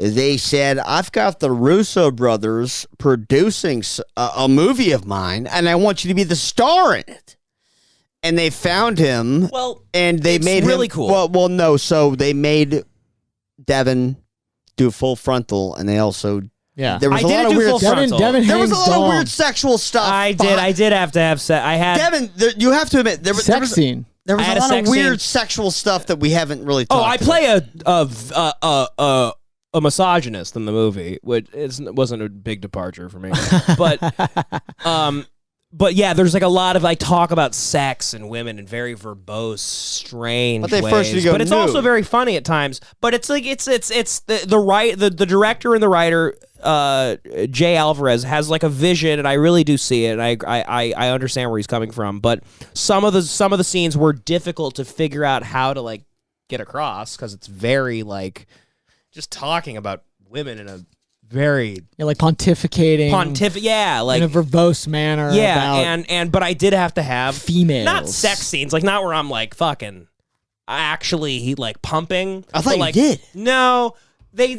They said, "I've got the Russo brothers producing a movie of mine, and I want you to be the star in it." And they found him. Well, and they made really him, cool. Well, no. So they made Devan do full frontal, and they also there was a lot of weird. Devan there was a lot of weird sexual stuff. I did have to have sex. I had Devan. You have to admit there was sex scene. There was I a had lot of sex weird scene. sexual stuff that we haven't really talked Oh, I about. play a misogynist in the movie, which wasn't a big departure for me. But yeah, there's like a lot of talk about sex and women in very verbose, strange But they ways. first you go But it's nude. also very funny at times. But it's like it's the director and the writer Jay Alvarez has like a vision, and I really do see it, and I understand where he's coming from. But some of the scenes were difficult to figure out how to like get across because it's very like just talking about women in a very like pontificating, like in a verbose manner. yeah, about but I did have to have females, not sex scenes, like not where I'm like fucking actually like pumping. I thought but, you like, did. No, they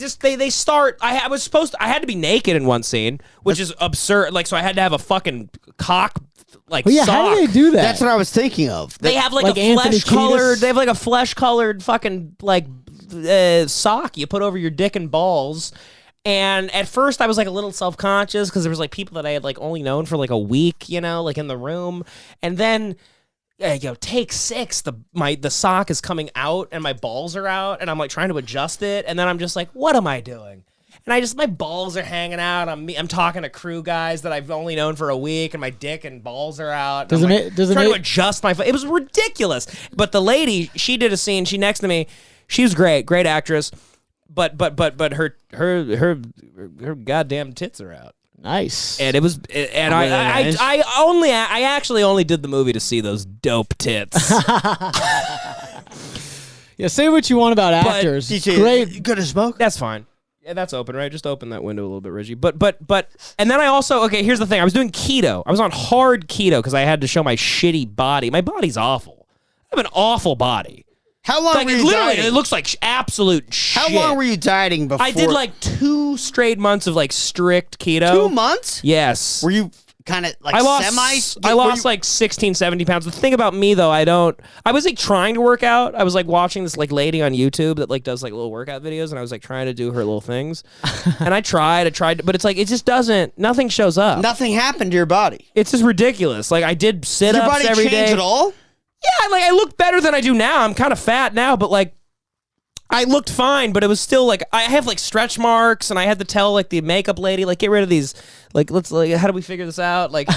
start. I had to be naked in one scene, which is absurd. Like, so I had to have a fucking cock. Like, Well, yeah, sock. how do they do that? That's what I was thinking of. They have like a Anthony flesh colored. Kiedis? They have like a flesh colored fucking like sock you put over your dick and balls. And at first I was like a little self-conscious because there was like people that I had like only known for like a week, you know, like in the room. And then take 6, the sock is coming out and my balls are out and I'm like trying to adjust it. And then I'm just like, what am I doing? And my balls are hanging out. I'm talking to crew guys that I've only known for a week, and my dick and balls are out. Does it trying to adjust my? It was ridiculous. But the lady, she did a scene. She next to me. She was great actress. But her goddamn tits are out. Nice. And it was, and I actually only did the movie to see those dope tits. Yeah, say what you want about actors. DJ, Great. Good as smoke. That's fine. Yeah, that's open, right? Just open that window a little bit, Reggie. But, and then I also, okay, here's the thing. I was doing keto. I was on hard keto because I had to show my shitty body. My body's awful. I have an awful body. How long were you literally, dieting? it looks like absolute shit. How long were you dieting before? I did like 2 straight months of like strict keto. 2 months? Yes. Were you kind of like I lost like 16, 70 pounds. The thing about me though, I was like trying to work out. I was like watching this like lady on YouTube that like does like little workout videos, and I was like trying to do her little things. And I tried, but it's like, it just nothing shows up. Nothing happened to your body. It's just ridiculous. Like I did sit-ups Your body every day. change at all? Yeah, like I look better than I do now. I'm kind of fat now, but like I looked fine, but it was still like I have like stretch marks, and I had to tell like the makeup lady, like, get rid of these. Like, let's like, how do we figure this out? Like,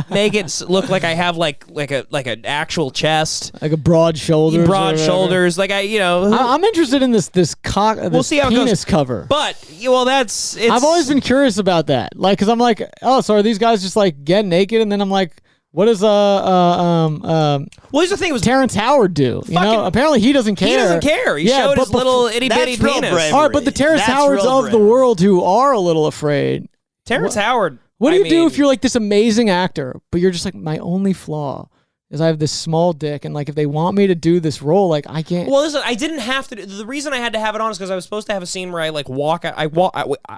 make it look like I have like an actual chest, Like a broad shoulders. broad shoulders. Like I'm interested in this cock. This We'll see how it penis goes. cover. But it's I've always been curious about that. Like, because I'm like, oh, so are these guys just like get naked, and then I'm like, what does Well, here's the thing: was Terrence Howard do? You know, Fucking- apparently he doesn't care. he doesn't care. He showed but his little itty bitty That's real penis. brave. All right, but the Terrence That's Howards real of the bravery. world who are a little afraid. Terrence Howard. What do I you do mean, if you're like this amazing actor, but you're just like, my only flaw is I have this small dick, and like if they want me to do this role, like I can't. Well, listen, I didn't have to. The reason I had to have it on is because I was supposed to have a scene where I like walk out.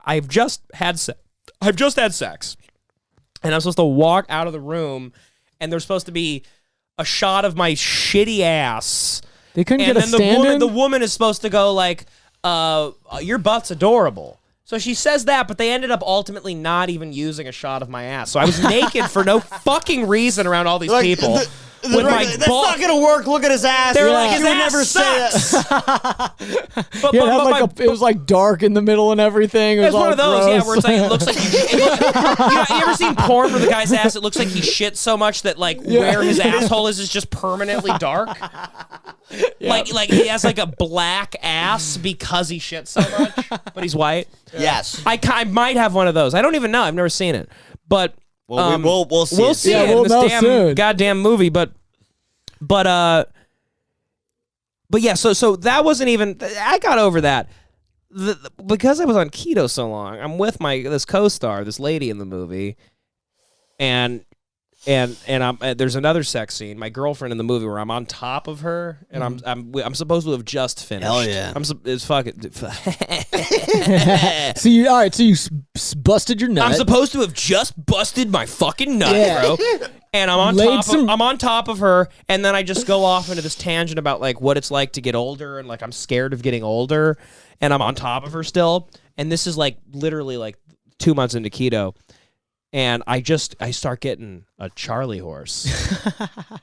I've just had sex, and I'm supposed to walk out of the room, and there's supposed to be a shot of my shitty ass. They couldn't And get a then stand-in? the woman is supposed to go like, your butt's adorable. So she says that, but they ended up ultimately not even using a shot of my ass. So I was naked for no fucking reason around all these people. With my That's not gonna work. Look at his ass. They're like, his You would ass never say sucks. that. Yeah, it, had like it was like dark in the middle and everything. It was It's one all of those, yeah, gross. where it's like it looks like you ever seen porn where the guy's ass? It looks like he shit so much that like where his asshole is just permanently dark. Like he has like a black ass because he shit so much, but he's white. Yes. I might have one of those. I don't even know. I've never seen it, but Well, we'll see. we'll it. see Yeah, it we'll in know this soon. goddamn movie. But yeah. So that wasn't even. I got over that. Because I was on keto so long, I'm with this co-star, this lady in the movie, and there's another sex scene, my girlfriend in the movie, where I'm on top of her, and I'm supposed to have just finished. Hell yeah. It's fucking. So you busted your nut. I'm supposed to have just busted my fucking nut, Yeah. bro. And I'm Laid some- I'm on top of her, and then I just go off into this tangent about like what it's like to get older, and like I'm scared of getting older, and I'm on top of her still. And this is like literally like 2 months into keto, And I start getting a Charlie horse.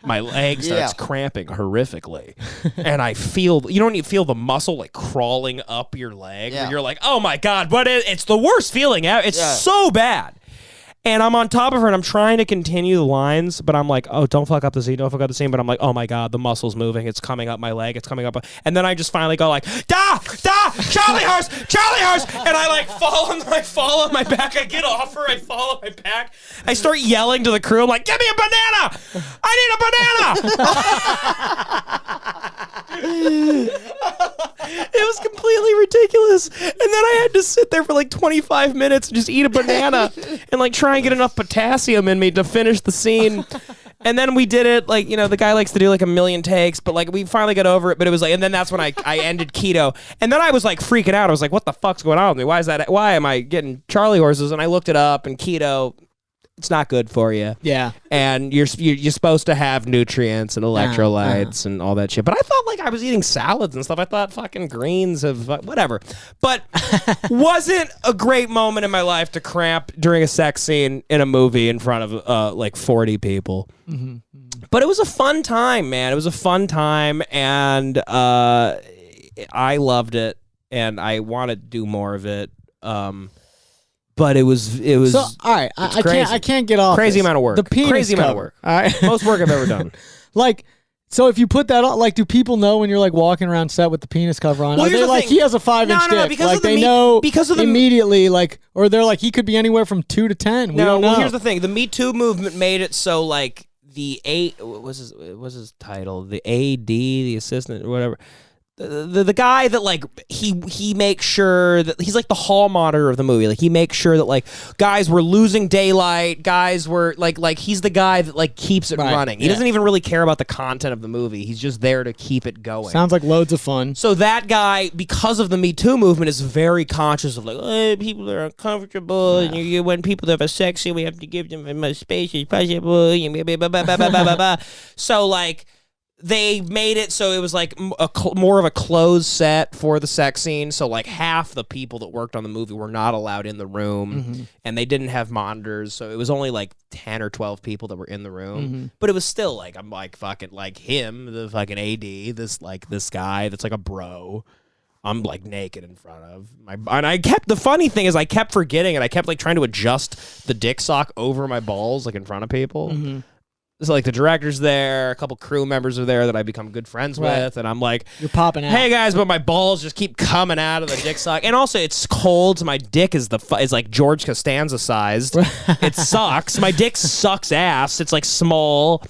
My leg starts cramping horrifically. And I feel, you don't even feel the muscle like crawling up your leg. Yeah. Where you're like, oh my God, but it's the worst feeling ever. It's so bad. And I'm on top of her and I'm trying to continue the lines, but I'm like, oh, don't fuck up the scene, don't fuck up the scene. But I'm like, oh my God, the muscle's moving. It's coming up my leg. It's coming up. And then I just finally go like, Charlie horse. And I like fall on my back. I get off her. I fall on my back. I start yelling to the crew. I'm like, give me a banana. I need a banana. It was completely ridiculous. And then I had to sit there for like 25 minutes and just eat a banana and like try and get enough potassium in me to finish the scene. And then we did it, like, you know, the guy likes to do like a million takes, but like we finally got over it. But it was like, and then that's when I ended keto. And then I was like freaking out. I was like, what the fuck's going on with me? Why am I getting Charlie horses? And I looked it up, and keto, it's not good for you. Yeah. And you're supposed to have nutrients and electrolytes and all that shit. But I thought like I was eating salads and stuff. I thought fucking greens have whatever. But wasn't a great moment in my life to cramp during a sex scene in a movie in front of like 40 people. Mm-hmm. But it was a fun time, man. It was a fun time, and I loved it, and I want to do more of it. But it was. So all right, I can't get off crazy this. amount of work. The penis crazy amount of cover, work. All right, most work I've ever done. Like, so if you put that on, like, do people know when you're like walking around set with the penis cover on? Well, Are they here's the like thing. he has a 5-inch dick? No, because like of the they Me- know because of the immediately, like, or they're like he could be anywhere from 2 to 10. We don't know. Well, here's the thing: the Me Too movement made it so like the what was his title? The AD, the assistant, or whatever. The guy that like he makes sure that he's like the hall monitor of the movie. Like he makes sure that like guys were losing daylight, guys were like he's the guy that like keeps it running. He doesn't even really care about the content of the movie. He's just there to keep it going. Sounds like loads of fun. So that guy, because of the Me Too movement, is very conscious of like, oh, people are uncomfortable, and when people have a sex scene, we have to give them as much space as possible. So like. They made it so it was like more of a closed set for the sex scene. So like half the people that worked on the movie were not allowed in the room, and they didn't have monitors. So it was only like 10 or 12 people that were in the room. But it was still like, I'm like fucking like him, the fucking AD, this guy that's like a bro. I'm like naked in front of and the funny thing is I kept forgetting, and I kept like trying to adjust the dick sock over my balls like in front of people. So like the director's there, a couple crew members are there that I become good friends with, and I'm like, you're popping out. Hey guys, but my balls just keep coming out of the dick sock, and also it's cold. So my dick is like George Costanza sized. It sucks. My dick sucks ass. It's like small.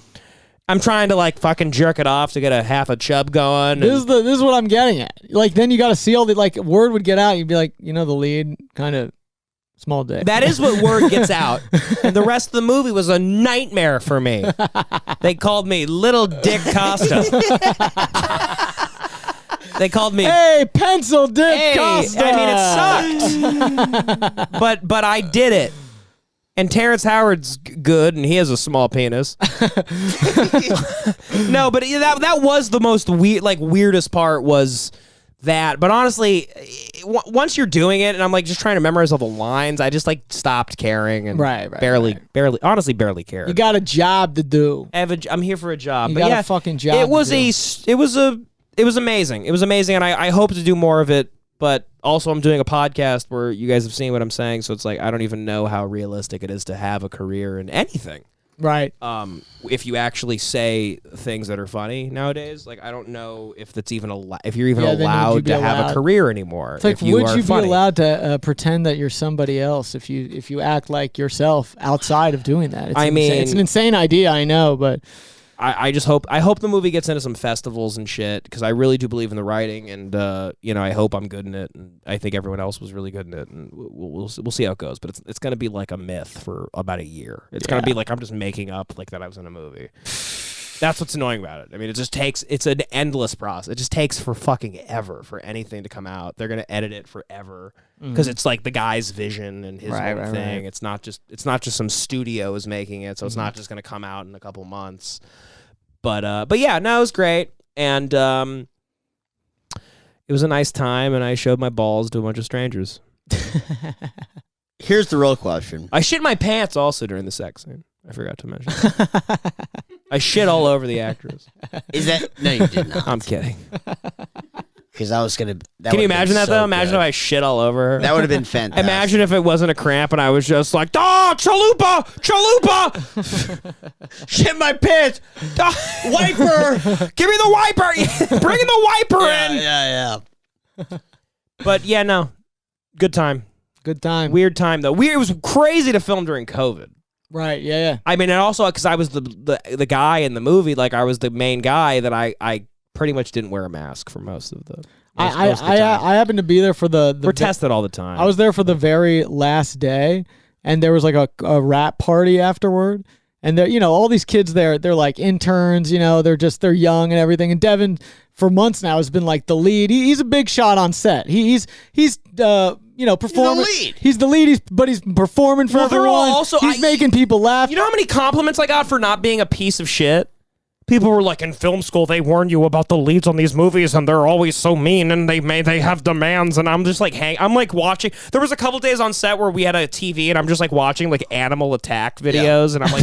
I'm trying to like fucking jerk it off to get a half a chub going. This is what I'm getting at. Like then you got to see all the like word would get out. You'd be like, you know, the lead kind of. Small dick. That is what word gets out. And the rest of the movie was a nightmare for me. They called me Little Dick Costa. They called me... Hey, Pencil Dick Costa! I mean, it sucked. But I did it. And Terrence Howard's good, and he has a small penis. No, but that was the most weirdest part was... that, but honestly, once you're doing it, and I'm like just trying to memorize all the lines, I just like stopped caring and barely cared. You got a job to do. I'm here for a job. You but got yeah, a fucking job. It was amazing. It was amazing, and I hope to do more of it. But also, I'm doing a podcast where you guys have seen what I'm saying, so it's like I don't even know how realistic it is to have a career in anything. Right. If you actually say things that are funny nowadays, like I don't know if that's even if you're even allowed to have a career anymore. It's like, would you be allowed to pretend that you're somebody else if you act like yourself outside of doing that? It's an insane idea, I know, but I just hope the movie gets into some festivals and shit, because I really do believe in the writing, and I hope I'm good in it, and I think everyone else was really good in it, and we'll see how it goes. But it's gonna be like a myth for about a year. It's gonna be like I'm just making up like that I was in a movie. That's what's annoying about it. I mean, it's an endless process. It just takes for fucking ever for anything to come out. They're gonna edit it forever because it's like the guy's vision and his thing. Right. It's not just some studio is making it, so it's not just gonna come out in a couple months. But yeah, no, it was great, and it was a nice time, and I showed my balls to a bunch of strangers. Here's the real question. I shit my pants also during the sex scene. I forgot to mention that. I shit all over the actress. Is that... No, you did not. I'm kidding. Because I was going to... Can you imagine that, though? Imagine if I shit all over her. That would have been fantastic. Imagine if it wasn't a cramp and I was just like, chalupa! Shit my pants! Wiper! Give me the wiper! Bring the wiper in! Yeah. But yeah, no. Good time. Good time. Weird time, though. It was crazy to film during COVID. Right, yeah. I mean, and also because I was the guy in the movie, like I was the main guy, that I pretty much didn't wear a mask for most of the I happened to be there for the We're tested all the time. I was there for the very last day, and there was like a rap party afterward. And they're, all these kids there, they're like interns, they're young and everything. And Devan, for months now, has been like the lead. He's a big shot on set. He's performing. He's the lead. But he's performing for everyone. He's making people laugh. You know how many compliments I got for not being a piece of shit? People were like, in film school, they warn you about the leads on these movies, and they're always so mean, and they have demands, and I'm just like, I'm like watching. There was a couple days on set where we had a TV, and I'm just like watching like animal attack videos, and I'm like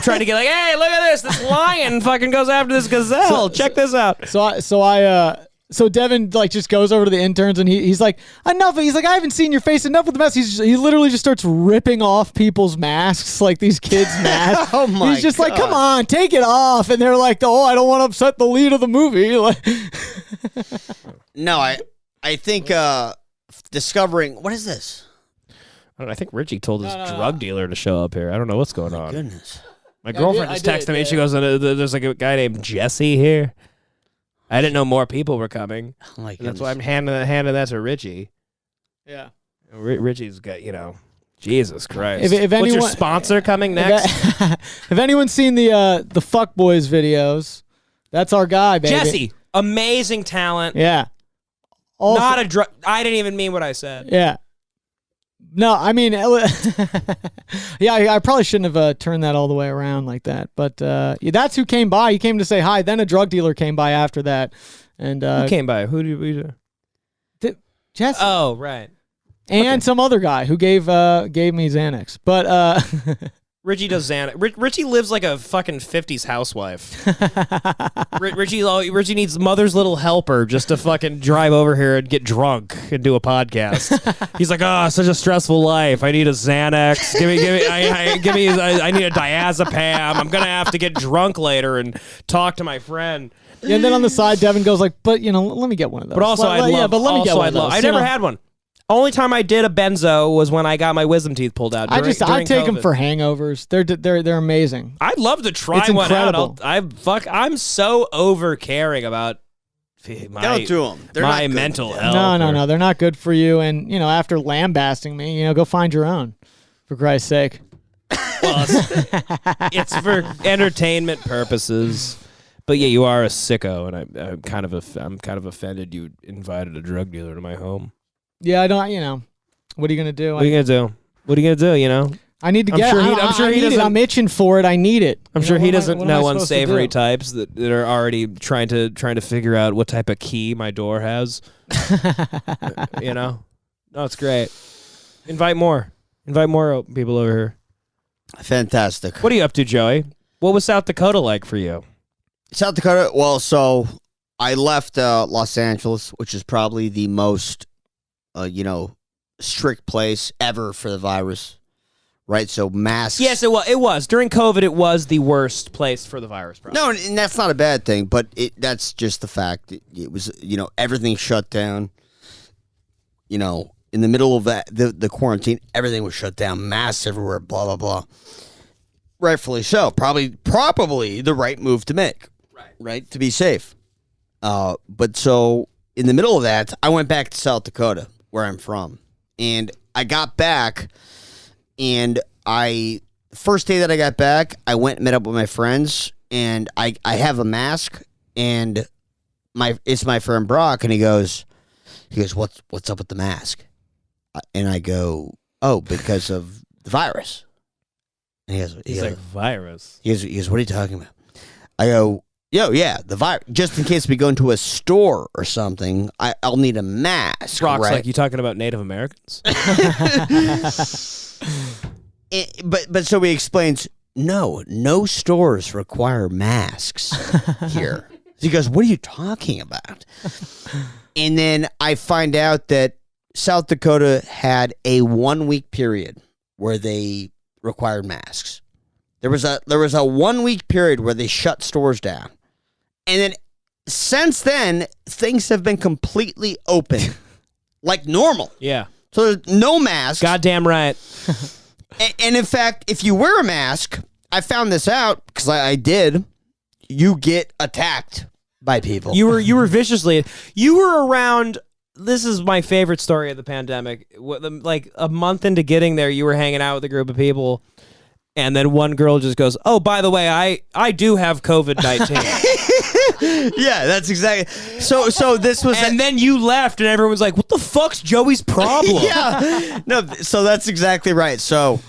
trying to get like, hey, look at this lion fucking goes after this gazelle. Check this out. So Devan like just goes over to the interns and he's like, enough. He's like, I haven't seen your face. Enough with the mask. He literally just starts ripping off people's masks, like these kids' masks. Oh my! He's just like, come on, take it off. And they're like, oh, I don't want to upset the lead of the movie. Like, no, I think discovering what is this? I don't know. I think Richie told his drug dealer to show up here. I don't know what's going on. Goodness. My girlfriend just texted me. She goes, there's like a guy named Jesse here. I didn't know more people were coming. Oh my that's why I'm handing that to Richie. Yeah. Richie's got, Jesus Christ. If what's your sponsor coming next? If anyone's seen the Fuck Boys videos, that's our guy, baby. Jesse, amazing talent. Yeah. Also, not a drug. I didn't even mean what I said. Yeah. No, I mean, yeah, I probably shouldn't have turned that all the way around like that. But that's who came by. He came to say hi. Then a drug dealer came by after that. And who came by? Who did we do? Jesse. Oh, right. And some other guy who gave me Xanax. But Richie does Xanax. Richie lives like a fucking 50s housewife. Richie needs mother's little helper just to fucking drive over here and get drunk and do a podcast. He's like, such a stressful life. I need a Xanax. I need a diazepam. I'm gonna have to get drunk later and talk to my friend. Yeah, and then on the side, Devin goes like, but let me get one of those. But also, let me get one of those. I never had one. Only time I did a benzo was when I got my wisdom teeth pulled out. I take them for hangovers. They're amazing. I'd love to try one out. I'm so over caring about don't do them. My mental health. No, they're not good for you. And after lambasting me, go find your own, for Christ's sake. Well, it's for entertainment purposes. But yeah, you are a sicko, and I'm kind of offended you invited a drug dealer to my home. Yeah, I don't. What are you gonna do? What are you gonna do? I need to get. I'm sure he doesn't. I'm itching for it. I need it. I'm sure he doesn't know unsavory types that are already trying to figure out what type of key my door has. No, it's great. Invite more people over here. Fantastic. What are you up to, Joey? What was South Dakota like for you? South Dakota. Well, so I left Los Angeles, which is probably the most strict place ever for the virus, right? So masks. Yes, it was. During COVID, it was the worst place for the virus. Probably. No, and that's not a bad thing, but that's just the fact. It was, everything shut down. In the middle of the quarantine, everything was shut down. Masks everywhere, blah, blah, blah. Rightfully so. Probably the right move to make. Right? To be safe. But so in the middle of that, I went back to South Dakota, where I'm from. And I got back, and first day that I got back, I went and met up with my friends, and I have a mask, and it's my friend Brock, and he goes, what's up with the mask? And I go, because of the virus. And he goes, like, virus? He goes, what are you talking about? I go, yeah, the virus. Just in case we go into a store or something, I'll need a mask. Brock's right? like, you talking about Native Americans? But so he explains, no stores require masks here. He goes, what are you talking about? And then I find out that South Dakota had a 1 week period where they required masks. There was a 1 week period where they shut stores down. And then since then, things have been completely open. Like normal. Yeah. So there's no masks. Goddamn right. And in fact, if you wear a mask, I found this out because I did, you get attacked by people. You were viciously. You were around. This is my favorite story of the pandemic. Like a month into getting there, you were hanging out with a group of people, and then one girl just goes, "Oh, by the way, I do have COVID-19." Yeah, that's exactly. So this was, and then you left, and everyone was like, "What the fuck's Joey's problem?" Yeah, no. So that's exactly right. So,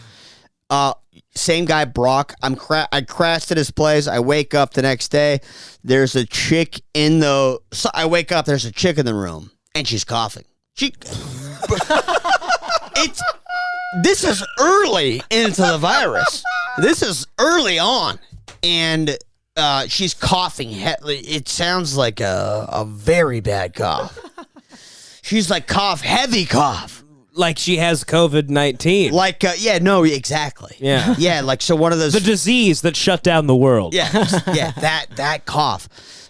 same guy, Brock. I crashed at his place. I wake up the next day. There's a chick in the. So I wake up. There's a chick in the room, and she's coughing. This is early into the virus. This is early on, and she's coughing. It sounds like a very bad cough. She's like heavy cough. Like she has COVID-19. Like, yeah, no, exactly. Yeah. Yeah, like, so one of those. The disease that shut down the world. Yeah, that cough.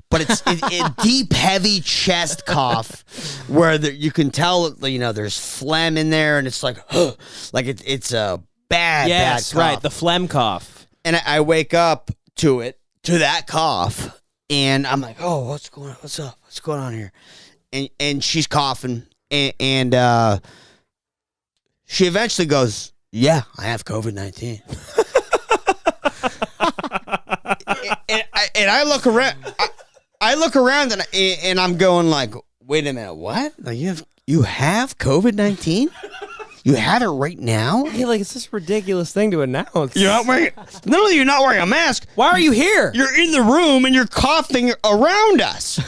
But it's a deep, heavy chest cough where you can tell, there's phlegm in there, and it's like, like it's a bad cough. Right, the phlegm cough. And I wake up to that cough, and I'm like, oh, what's going on? What's up? What's going on here? And she's coughing, and she eventually goes, yeah, I have COVID-19. and I look around. I look around and I'm going like, wait a minute, what? Like you have COVID-19? You have it right now? Yeah, like it's this ridiculous thing to announce. You're not wearing. Not only you're not wearing a mask. Why are you here? You're in the room and you're coughing around us.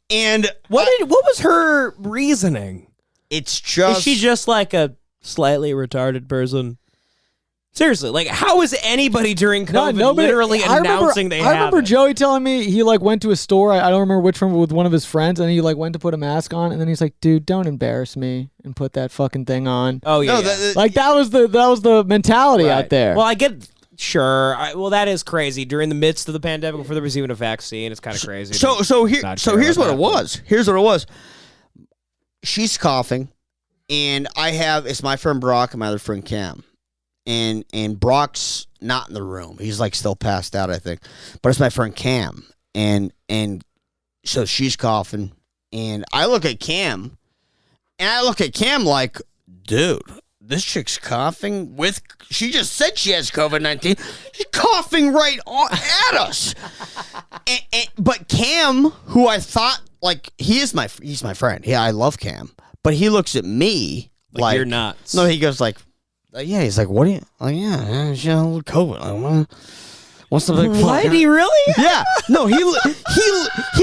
And what was her reasoning? It's just. Is she just like a slightly retarded person? Seriously, like how is anybody during COVID literally announcing they have I remember it? Joey telling me he like went to a store. I don't remember which one, with one of his friends, and he like went to put a mask on, and then he's like, "Dude, don't embarrass me and put that fucking thing on." Oh yeah, No, yeah. Like that was the mentality out there. Well, I get. Sure. Well, that is crazy. During the midst of the pandemic, before there was even a vaccine, it's kind of crazy. So here's what it was. Here's what it was. She's coughing, and it's my friend Brock and my other friend Cam. And Brock's not in the room. He's like still passed out, I think. But it's my friend Cam. And so she's coughing. And I look at Cam. And I look at Cam like, dude, this chick's coughing she just said she has COVID-19. She's coughing right at us. But Cam, who I thought, like, he's my friend. Yeah, I love Cam. But he looks at me like you're nuts. No, he goes like, yeah, he's like, what do you? Like, yeah, she has a little COVID. What's the big? What? Did he really? Yeah. No, he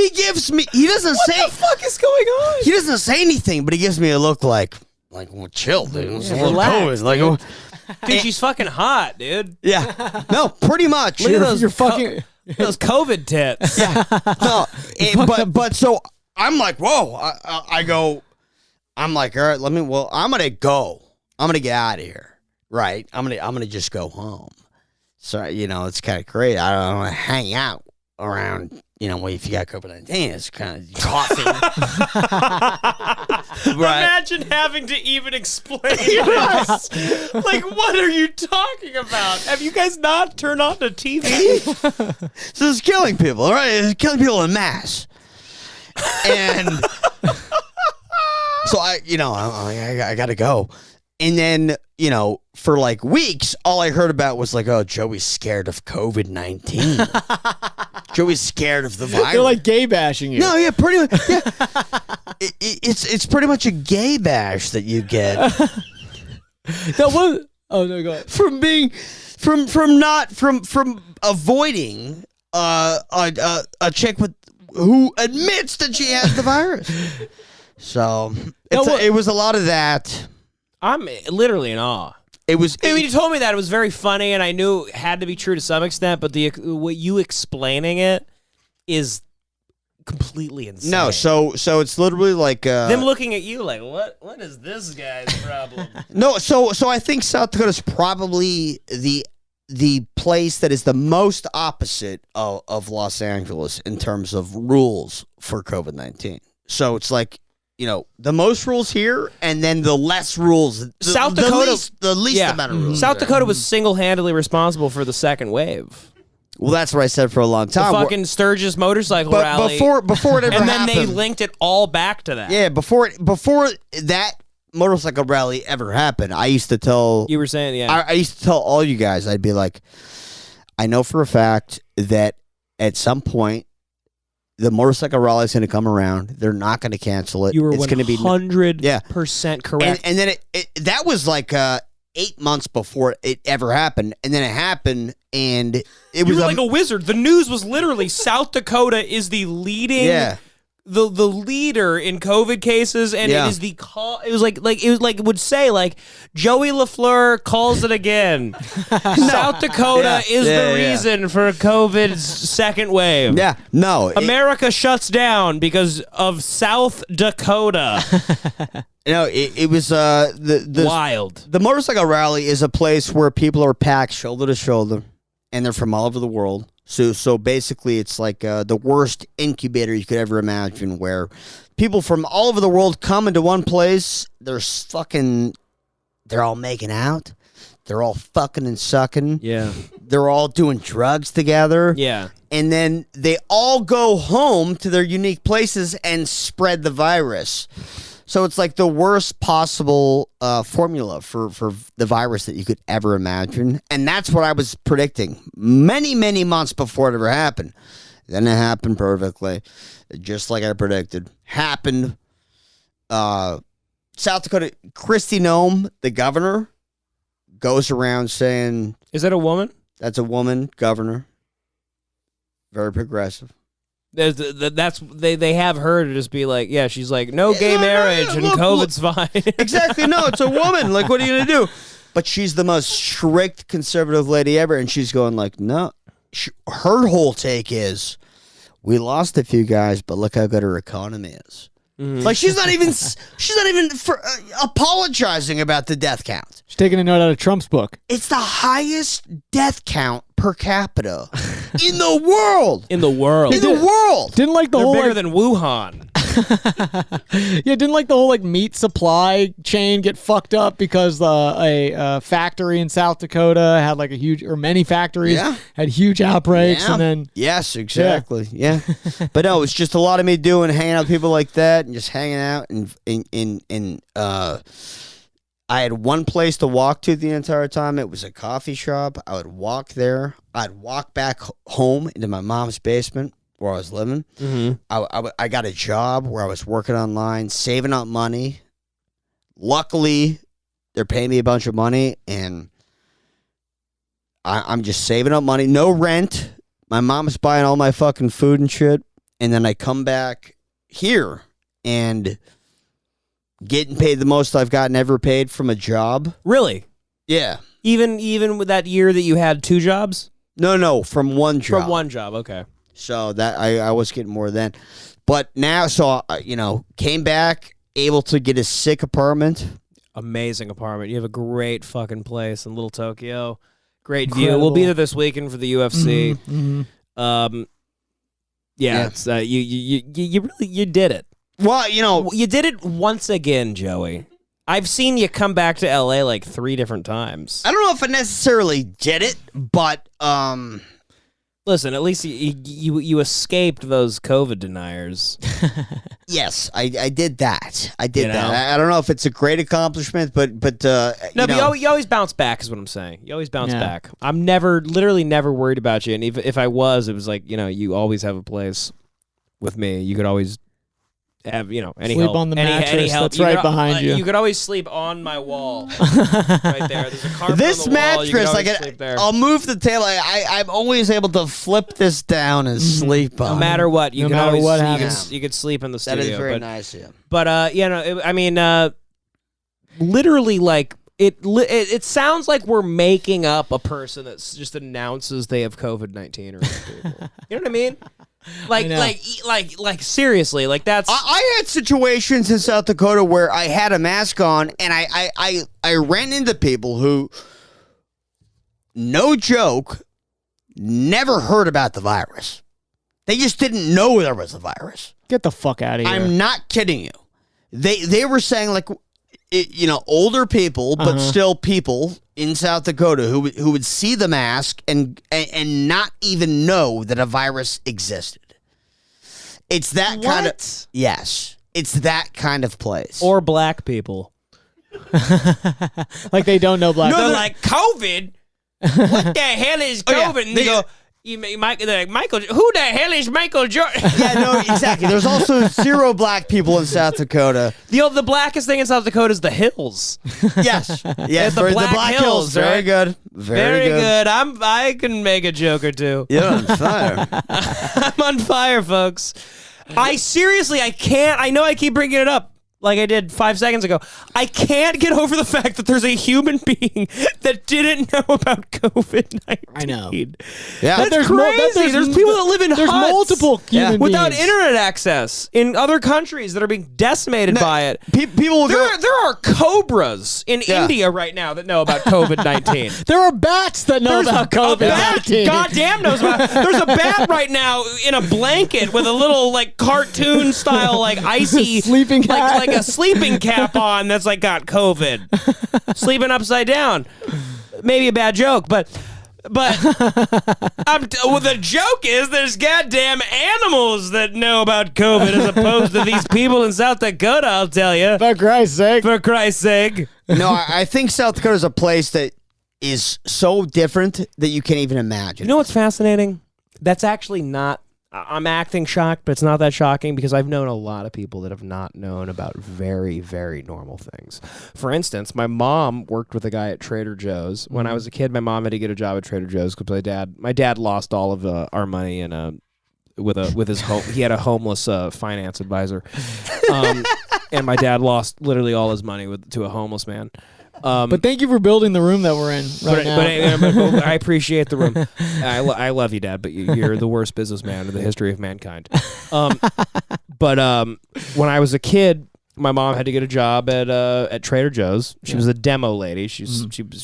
gives me. He doesn't say. What the fuck is going on? He doesn't say anything, but he gives me a look like, well, chill, dude. Yeah, relax, COVID. Dude, she's fucking hot, dude. Yeah. No, pretty much. Look at those You're fucking those COVID tits. Yeah. No, but so I'm like, whoa. I go. I'm like, all right, I'm gonna go. I'm gonna get out of here. Right, I'm gonna just go home. So it's kind of crazy. I don't want to hang out around. If you got COVID-19, it's kind of coughing. Right. Imagine having to even explain this. Like, what are you talking about? Have you guys not turned on the TV? So it's killing people, all right? It's killing people en masse. And so I gotta go. And then, for like weeks, all I heard about was like, oh, Joey's scared of COVID-19. Joey's scared of the virus. They're like gay bashing you. No, yeah, pretty much. Yeah. It's pretty much a gay bash that you get. That was. Oh no, go ahead. From avoiding a chick who admits that she has the virus. So it was a lot of that. I'm literally in awe. It was. I mean, you told me that it was very funny, and I knew it had to be true to some extent. But what you explaining it is completely insane. No, so it's literally like them looking at you like, what is this guy's problem? No, so I think South Dakota is probably the place that is the most opposite of Los Angeles in terms of rules for COVID-19. So it's like, the most rules here, and then the less rules. South Dakota, the least amount of rules. South Dakota was single-handedly responsible for the second wave. Well, that's what I said for a long time. The fucking Sturgis motorcycle rally. Before it ever and happened. then they linked it all back to that. Yeah, before that motorcycle rally ever happened, I used to tell... You were saying, yeah. I used to tell all you guys, I'd be like, I know for a fact that at some point, the motorcycle rally is going to come around. They're not going to cancel it. You were it's going to be 100% correct. And then that was like 8 months before it ever happened, and then it happened, and it was like a wizard. The news was literally South Dakota is the leading, the leader in COVID cases, and it is it would say like Joey LaFleur calls it again. South Dakota is the reason for COVID's second wave. Yeah, no, America shuts down because of South Dakota. It was the wild. The motorcycle rally is a place where people are packed shoulder to shoulder, and they're from all over the world. So basically, it's like the worst incubator you could ever imagine, where people from all over the world come into one place. They're all making out. They're all fucking and sucking. Yeah. They're all doing drugs together. Yeah. And then they all go home to their unique places and spread the virus. So it's like the worst possible formula for the virus that you could ever imagine. And that's what I was predicting many, many months before it ever happened. Then it happened perfectly, just like I predicted. Happened. South Dakota, Kristi Noem, the governor, goes around saying... Is that a woman? That's a woman governor. Very progressive. They have her to just be like, yeah, she's like, no gay marriage and COVID's fine. Exactly. No, it's a woman. Like, what are you going to do? But she's the most strict conservative lady ever. And she's going like, no. Her whole take is, we lost a few guys, but look how good her economy is. Mm-hmm. Like, she's not even apologizing about the death count. She's taking a note out of Trump's book. It's the highest death count per capita in the world. In the world. Didn't like the They're whole bigger than Wuhan. Yeah, didn't like the whole meat supply chain get fucked up because a factory in South Dakota had many factories had huge outbreaks, and then yes, exactly, yeah. But no, it's just a lot of me hanging out with people like that and just hanging out and I had one place to walk to the entire time. It was a coffee shop. I would walk there. I'd walk back home into my mom's basement where I was living. Mm-hmm. I got a job where I was working online, saving up money. Luckily, they're paying me a bunch of money, and I'm just saving up money. No rent. My mom's buying all my fucking food and shit. And then I come back here and getting paid the most I've gotten ever paid from a job. Really? Yeah. Even with that year that you had 2 jobs? No, from one job. From one job, okay. So that I was getting more then. But now, came back, able to get a sick apartment. Amazing apartment. You have a great fucking place in Little Tokyo. Great Incredible. view. We'll be there this weekend for the UFC. Mm-hmm. It's you did it. Well, you did it once again, Joey. I've seen you come back to LA like 3 different times. I don't know if I necessarily did it, but listen, at least you escaped those COVID deniers. Yes, I did that. I did that. I don't know if it's a great accomplishment, but you always bounce back is what I'm saying. You always bounce back. I'm literally never worried about you, and if I was, it was like, you always have a place with me. You could always have any Sleep help, on the any mattress help, that's right could, behind you. You could always sleep on my wall, right there. There's a carpet This on the wall. You could mattress, always sleep there. I'll move the table. I'm always able to flip this down and sleep on. No matter what, you No can matter always what you happens. can, you could sleep in the That studio. is very nice, yeah. But literally, like it sounds like we're making up a person that just announces they have COVID-19 or something. You know what I mean? Like seriously, like that's. I had situations in South Dakota where I had a mask on, and I ran into people who, no joke, never heard about the virus. They just didn't know there was a virus. Get the fuck out of here. I'm not kidding you. They were saying, like, older people, but still people in South Dakota who would see the mask and not even know that a virus existed. It's that kind of, yes. It's that kind of place. Or black people. Like they don't know black. They're like, COVID? What the hell is COVID? yeah. And they go, they're like, Michael, who the hell is Michael Jordan? Yeah, no, exactly. There's also 0 black people in South Dakota. The blackest thing in South Dakota is the hills. Yes. Yes, the Black Hills, Very right? good. Very good. I can make a joke or two. You're on fire. I'm on fire, folks. I can't. I know I keep bringing it up like I did 5 seconds ago. I can't get over the fact that there's a human being that didn't know about COVID-19. I know. Yeah. That's crazy. There's people that live in There's huts multiple human without beings. internet access in other countries that are being decimated by it. People will go. There are cobras in Yeah. India right now that know about COVID-19. There are bats that know about COVID-19. Goddamn knows about. There's a bat right now in a blanket with a little like cartoon style like icy Sleeping cat. like a sleeping cap on that's like got COVID, sleeping upside down. Maybe a bad joke, but the joke is there's goddamn animals that know about COVID as opposed to these people in South Dakota. I'll tell you. For Christ's sake. For Christ's sake. No, I think South Dakota is a place that is so different that you can't even imagine. You know what's fascinating? That's actually not. I'm acting shocked, but it's not that shocking because I've known a lot of people that have not known about very, very normal things. For instance, my mom worked with a guy at Trader Joe's. When I was a kid, my mom had to get a job at Trader Joe's because my dad lost all of our money in with his home. He had a homeless finance advisor, and my dad lost literally all his money to a homeless man. But thank you for building the room that we're in right now. But I appreciate the room. I love you, Dad, but you're the worst businessman in the history of mankind. But when I was a kid, my mom had to get a job at Trader Joe's. She was a demo lady. She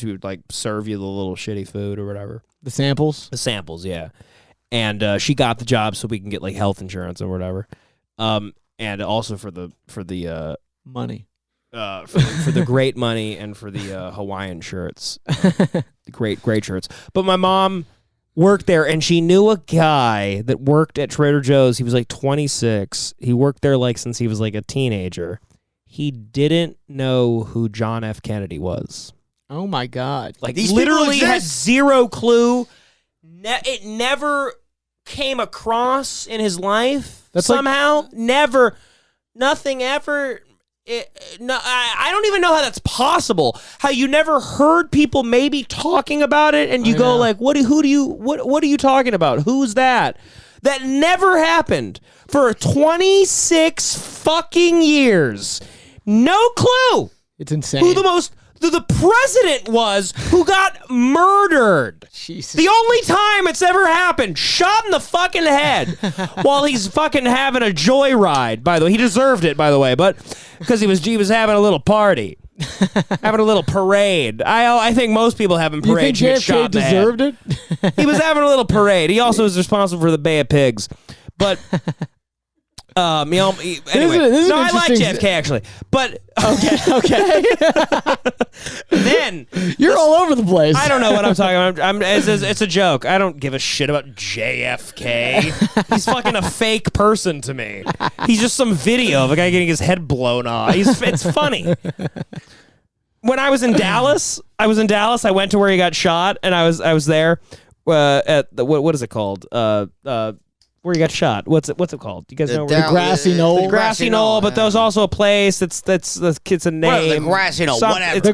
would like serve you the little shitty food or whatever. The samples? The samples, yeah. And she got the job so we can get like health insurance or whatever. And also for the Money. For the great money and for the Hawaiian shirts, the great shirts. But my mom worked there, and she knew a guy that worked at Trader Joe's. He was like 26. He worked there like since he was like a teenager. He didn't know who John F. Kennedy was. Oh my God! Like These literally people had exist? zero clue. It never came across in his life. That's like- somehow never, nothing ever. I don't even know how that's possible. How you never heard people maybe talking about it, and you go like, "What are you talking about? Who's that?" That never happened for 26 fucking years. No clue. It's insane. Who the president was who got murdered. Jesus. The only time it's ever happened, shot in the fucking head while he's fucking having a joyride. By the way, he deserved it, by the way, but because he was having a little party, having a little parade. I think most people having You parades think get shot JFK in the deserved head. it? He was having a little parade. He also was responsible for the Bay of Pigs, but. Anyway, this is no, I like interesting. JFK actually, but Okay. then You're all over the place. I don't know what I'm talking about. It's a joke. I don't give a shit about JFK. He's fucking a fake person to me. He's just some video of a guy getting his head blown off. It's funny. When I was in Dallas, I went to where he got shot, and I was there at what is it called? where you got shot. What's it called? Do you guys know where The grassy knoll. the grassy knoll? But there's also a place that's the kid's a name. Well, the grassy knoll. Whatever. It's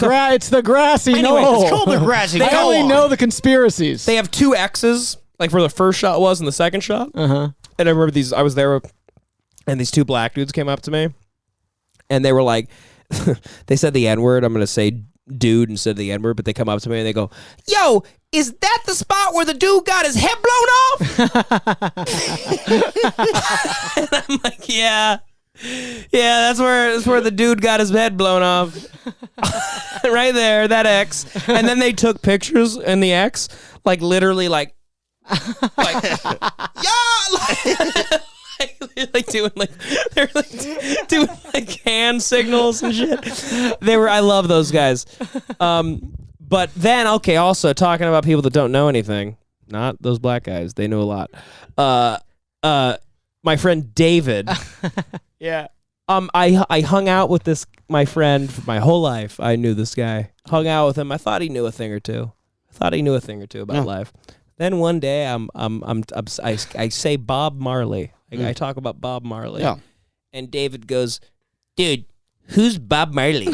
the grassy Anyway, knoll. it's called the grassy knoll. I only know the conspiracies. They have 2 X's, like where the first shot was and the second shot. Uh-huh. And I remember I was there, and these 2 black dudes came up to me, and they were like, they said the N-word. I'm going to say dude instead of the N-word, but they come up to me and they go, "Yo, is that the spot where the dude got his head blown off?" And I'm like, yeah, that's where the dude got his head blown off. Right there, that X. And then they took pictures in the X, like literally like yeah, like doing like they're like doing like hand signals and shit. I love those guys. But then also talking about people that don't know anything, not those black guys, they know a lot. My friend David. Yeah. I hung out with my friend for my whole life. I knew this guy. Hung out with him. I thought he knew a thing or two. About life. Then one day I say Bob Marley. I talk about Bob Marley. Yeah. And David goes, "Dude, who's Bob Marley?"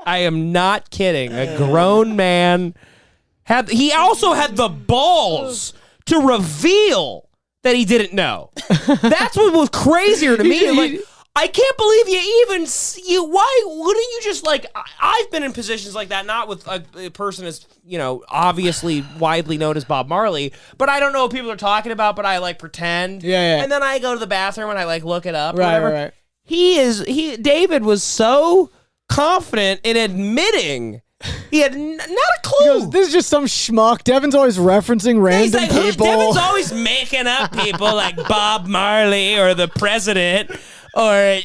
I am not kidding. A grown man he also had the balls to reveal that he didn't know. That's what was crazier to me. Like, I can't believe why wouldn't you just like, I've been in positions like that, not with a person as, obviously widely known as Bob Marley, but I don't know what people are talking about, but I like pretend. Yeah. And then I go to the bathroom and I like look it up. Right. David was so confident in admitting he had not a clue. He goes, "This is just some schmuck." Devin's always referencing random people. Devin's always making up people like Bob Marley or the president or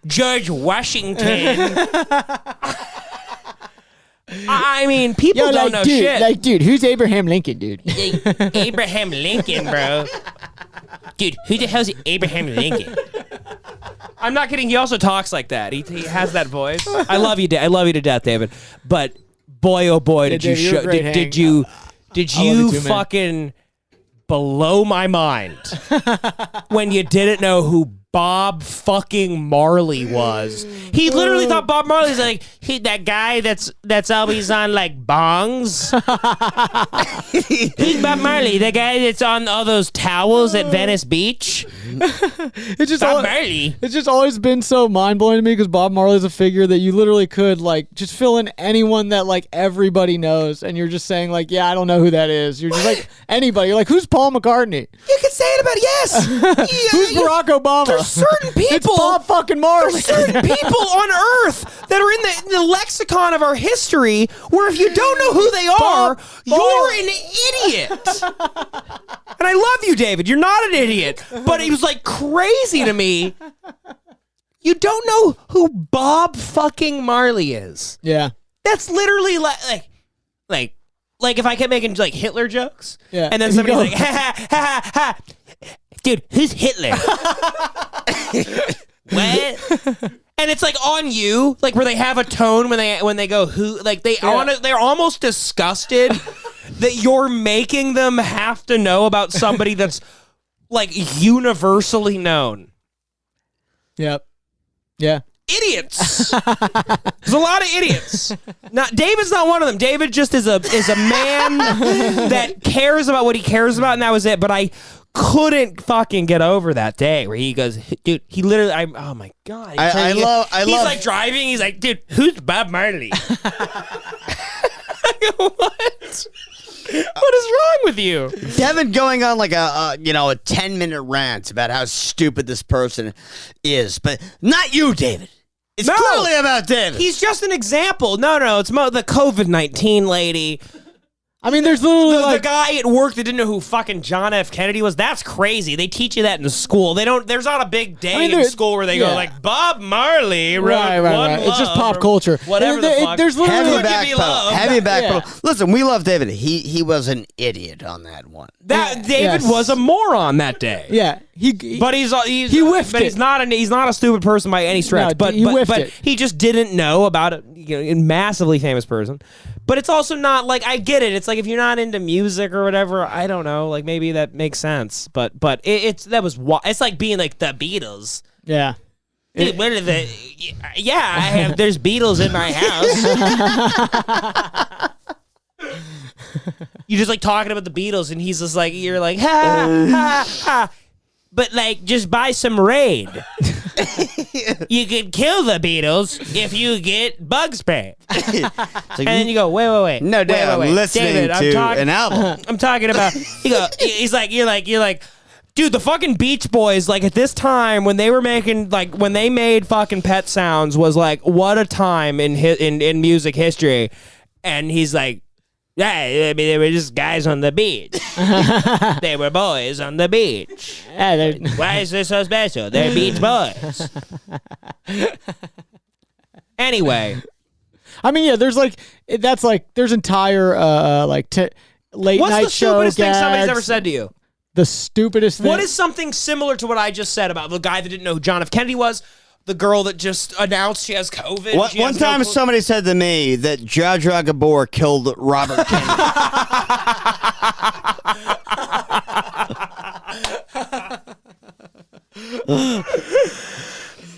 George Washington. I mean, people don't know shit. Dude, who's Abraham Lincoln, dude? Abraham Lincoln, bro. Dude, who the hell's Abraham Lincoln? I'm not kidding. He also talks like that. He has that voice. I love you. I love you to death, David. But boy, oh boy, did you fucking blow my mind when you didn't know who Bob fucking Marley was. He literally thought Bob Marley's like that guy that's always on like bongs. Who's Bob Marley? The guy that's on all those towels at Venice Beach? It's just Bob Marley. It's just always been so mind blowing to me because Bob Marley's a figure that you literally could like just fill in anyone that like everybody knows, and you're just saying like, yeah, I don't know who that is. You're just like anybody. You're like, who's Paul McCartney? You can say it about yes. Who's Barack Obama? There's certain people. It's Bob fucking Marley. There's certain people on Earth that are in the lexicon of our history where if you don't know who they are, you're an idiot. And I love you, David. You're not an idiot. But it was like crazy to me. You don't know who Bob fucking Marley is. Yeah. That's literally like if I kept making like Hitler jokes. Yeah. And then somebody's like, ha ha ha ha ha. Dude, who's Hitler? What? And it's like on you, like where they have a tone when they go who, like they're almost disgusted that you're making them have to know about somebody that's like universally known. Yep. Yeah. Idiots. There's a lot of idiots. David's not one of them. David just is a man that cares about what he cares about, and that was it. But I couldn't fucking get over that day where he goes, dude, he literally, oh my God. He's like driving. He's like, dude, who's Bob Marley? I go, what? What is wrong with you? Devin going on like a 10-minute rant about how stupid this person is, but not you, David. It's clearly about David. He's just an example. No, it's the COVID-19 lady. I mean, there's literally the guy at work that didn't know who fucking John F. Kennedy was. That's crazy. They teach you that in school. They don't. There's not a big day in school where they go like Bob Marley. Right. It's just pop culture. Whatever the fuck. There's literally heavy backpedal. Listen, we love David. He was an idiot on that one. David was a moron that day. Yeah. He whiffed but it. He's not a stupid person by any stretch. No, but he whiffed it. He just didn't know about it. A massively famous person. But it's also not like I get it. It's like if you're not into music or whatever, I don't know. Like maybe that makes sense. But it's like being like the Beatles. Yeah. Dude, what are the? Yeah, I have. There's Beatles in my house. You're just like talking about the Beatles, and he's just like, you're like, ha ha ha. But like, just buy some Raid. You could kill the Beatles if you get bug spray. And then you go, wait. No doubt, wait. I'm listening David, to an album. I'm talking about. He's like, you're like. Dude, the fucking Beach Boys, like at this time when they were making, like when they made fucking Pet Sounds, was like what a time in music history. And he's like, yeah, I mean they were just guys on the beach. They were boys on the beach. Why is this so special? They're Beach Boys. Anyway, I mean, yeah, there's there's entire late what's night the show stupidest thing somebody's gags. ever said to you? The stupidest thing. What is something similar to what I just said about the guy that didn't know who John F. Kennedy was? The girl that just announced she has COVID. One time somebody said to me that Zsa Zsa Gabor killed Robert Kennedy.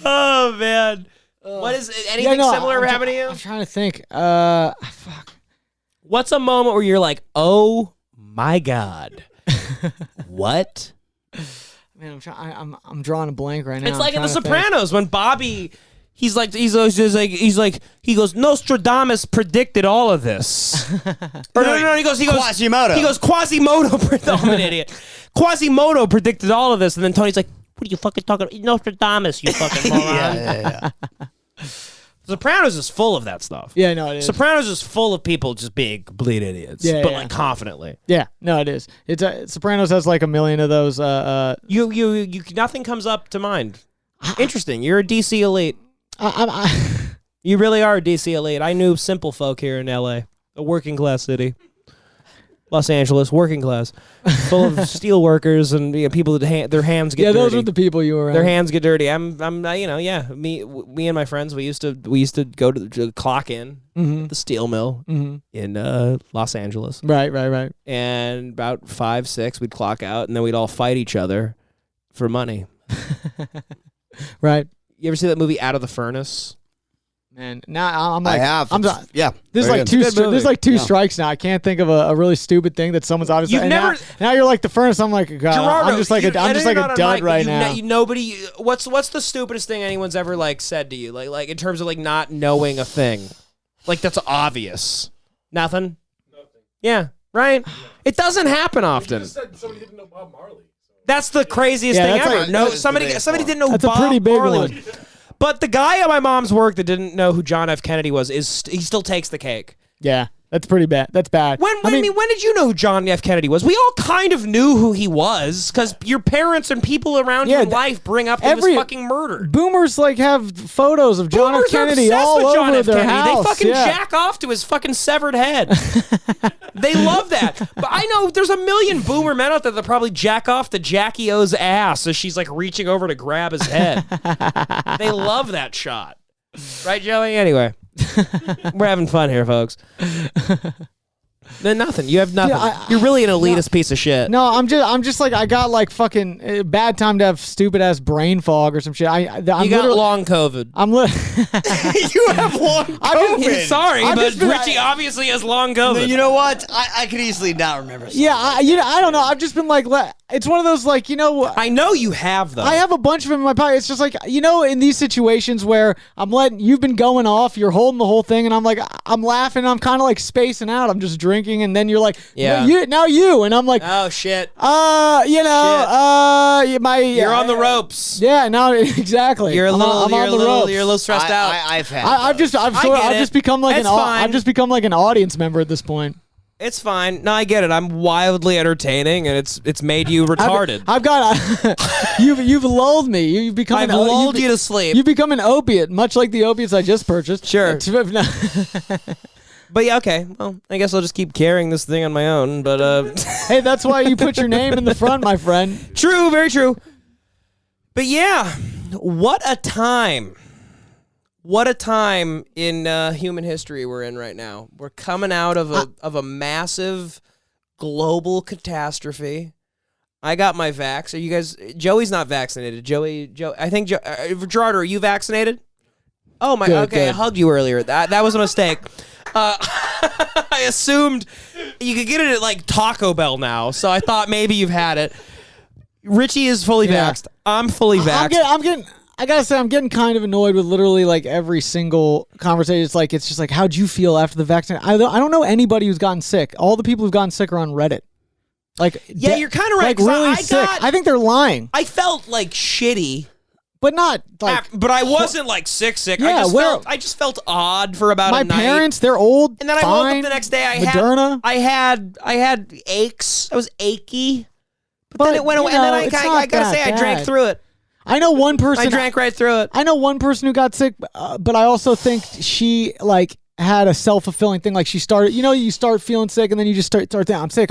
Oh, man. What is anything similar ever happened to you? I'm trying to think. Fuck. What's a moment where you're like, oh my God. What? Man, I'm drawing a blank right now. It's like in The Sopranos when Bobby, he goes, Nostradamus predicted all of this. Or no, he goes, Quasimodo. He goes, Quasimodo. I'm an idiot. Quasimodo predicted all of this, and then Tony's like, what are you fucking talking about? Nostradamus, you fucking moron. Yeah. Sopranos is full of that stuff. Yeah, no, it is. Sopranos is full of people just being complete idiots, but like confidently. Yeah, no, it is. It's Sopranos has like a million of those. You nothing comes up to mind. Interesting. You're a DC elite. You really are a DC elite. I knew simple folk here in LA, a working class city. Los Angeles, working class, full of steel workers and people that their hands get dirty. Yeah, those are the people you were around. Their hands get dirty. I'm me and my friends, we used to go to clock in the steel mill in Los Angeles. Right. And about 5, 6, we'd clock out, and then we'd all fight each other for money. Right. You ever see that movie Out of the Furnace? Man, now I'm like, I have. Yeah. There's like two. There's like two strikes now. I can't think of a really stupid thing that someone's obviously. You've never. Now you're like the furnace. I'm like, God, Gerardo, I'm just like a dud right now. Nobody. What's the stupidest thing anyone's ever like said to you? Like in terms of like not knowing a thing, like that's obvious. Nothing. Yeah. Right. Yeah. It doesn't happen often. You just said somebody didn't know Bob Marley. So. That's the craziest thing ever. Like, no, somebody didn't know. That's Bob a pretty big Marley. one. But the guy at my mom's work that didn't know who John F. Kennedy was he still takes the cake. Yeah, that's pretty bad. That's bad. When did you know who John F. Kennedy was? We all kind of knew who he was because your parents and people around you in life bring up him as fucking murdered. Boomers like have photos of John F. Kennedy all over their house. They fucking jack off to his fucking severed head. They love that. But I know there's a million boomer men out there that probably jack off to Jackie O's ass as she's like reaching over to grab his head. They love that shot. Right, Joey? Anyway. We're having fun here, folks. Then nothing. You have nothing. You're really an elitist piece of shit. No, I'm just like I got like fucking bad time to have stupid ass brain fog or some shit. You got long COVID. You have long COVID. Sorry, but Richie obviously has long COVID. You know what? I could easily not remember. Yeah, I don't know. I've just been like, it's one of those like I know you have though. I have a bunch of them in my pocket. It's just like in these situations where you've been going off, you're holding the whole thing, and I'm like I'm laughing, I'm kind of like spacing out. I'm just drinking, and then you're like, yeah, now you, and I'm like, oh shit, you're on the ropes. Yeah, no, exactly. You're I'm on the ropes. You're a little stressed out. I've just become like I've just become like an audience member at this point. It's fine. No, I get it. I'm wildly entertaining, and it's made you retarded. I've got you've lulled me. You've become. I've lulled you to sleep. You've become an opiate, much like the opiates I just purchased. Sure. But yeah, okay. Well, I guess I'll just keep carrying this thing on my own. But hey, that's why you put your name in the front, my friend. True, very true. But yeah, what a time. What a time in human history we're in right now. We're coming out of a massive global catastrophe. I got my vax. Are you guys? Joey's not vaccinated. Joey. I think. Gerard, are you vaccinated? Oh my. Good, okay, good. I hugged you earlier. That was a mistake. I assumed you could get it at like Taco Bell now, so I thought maybe you've had it. Richie is fully Yeah. vaxxed. I'm fully vaxxed. I'm getting. I gotta say, I'm getting kind of annoyed with literally like every single conversation. It's just like, how'd you feel after the vaccine? I don't know anybody who's gotten sick. All the people who've gotten sick are on Reddit. Like, Yeah, you're kinda right, Like 'cause really I sick. got- I think they're lying, I felt like shitty. but not like But I wasn't like sick. Yeah, I just felt odd for about my a night. parents. They're old. And then I woke up the next day. Moderna. I had aches. I was achy. But then But, it went away. you And then know, I it's gotta not say, I that drank bad. through it. I know one person. I drank right through it. I know one person who got sick, but I also think she like had a self-fulfilling thing. Like she started, you start feeling sick, and then you just start thinking, I'm sick,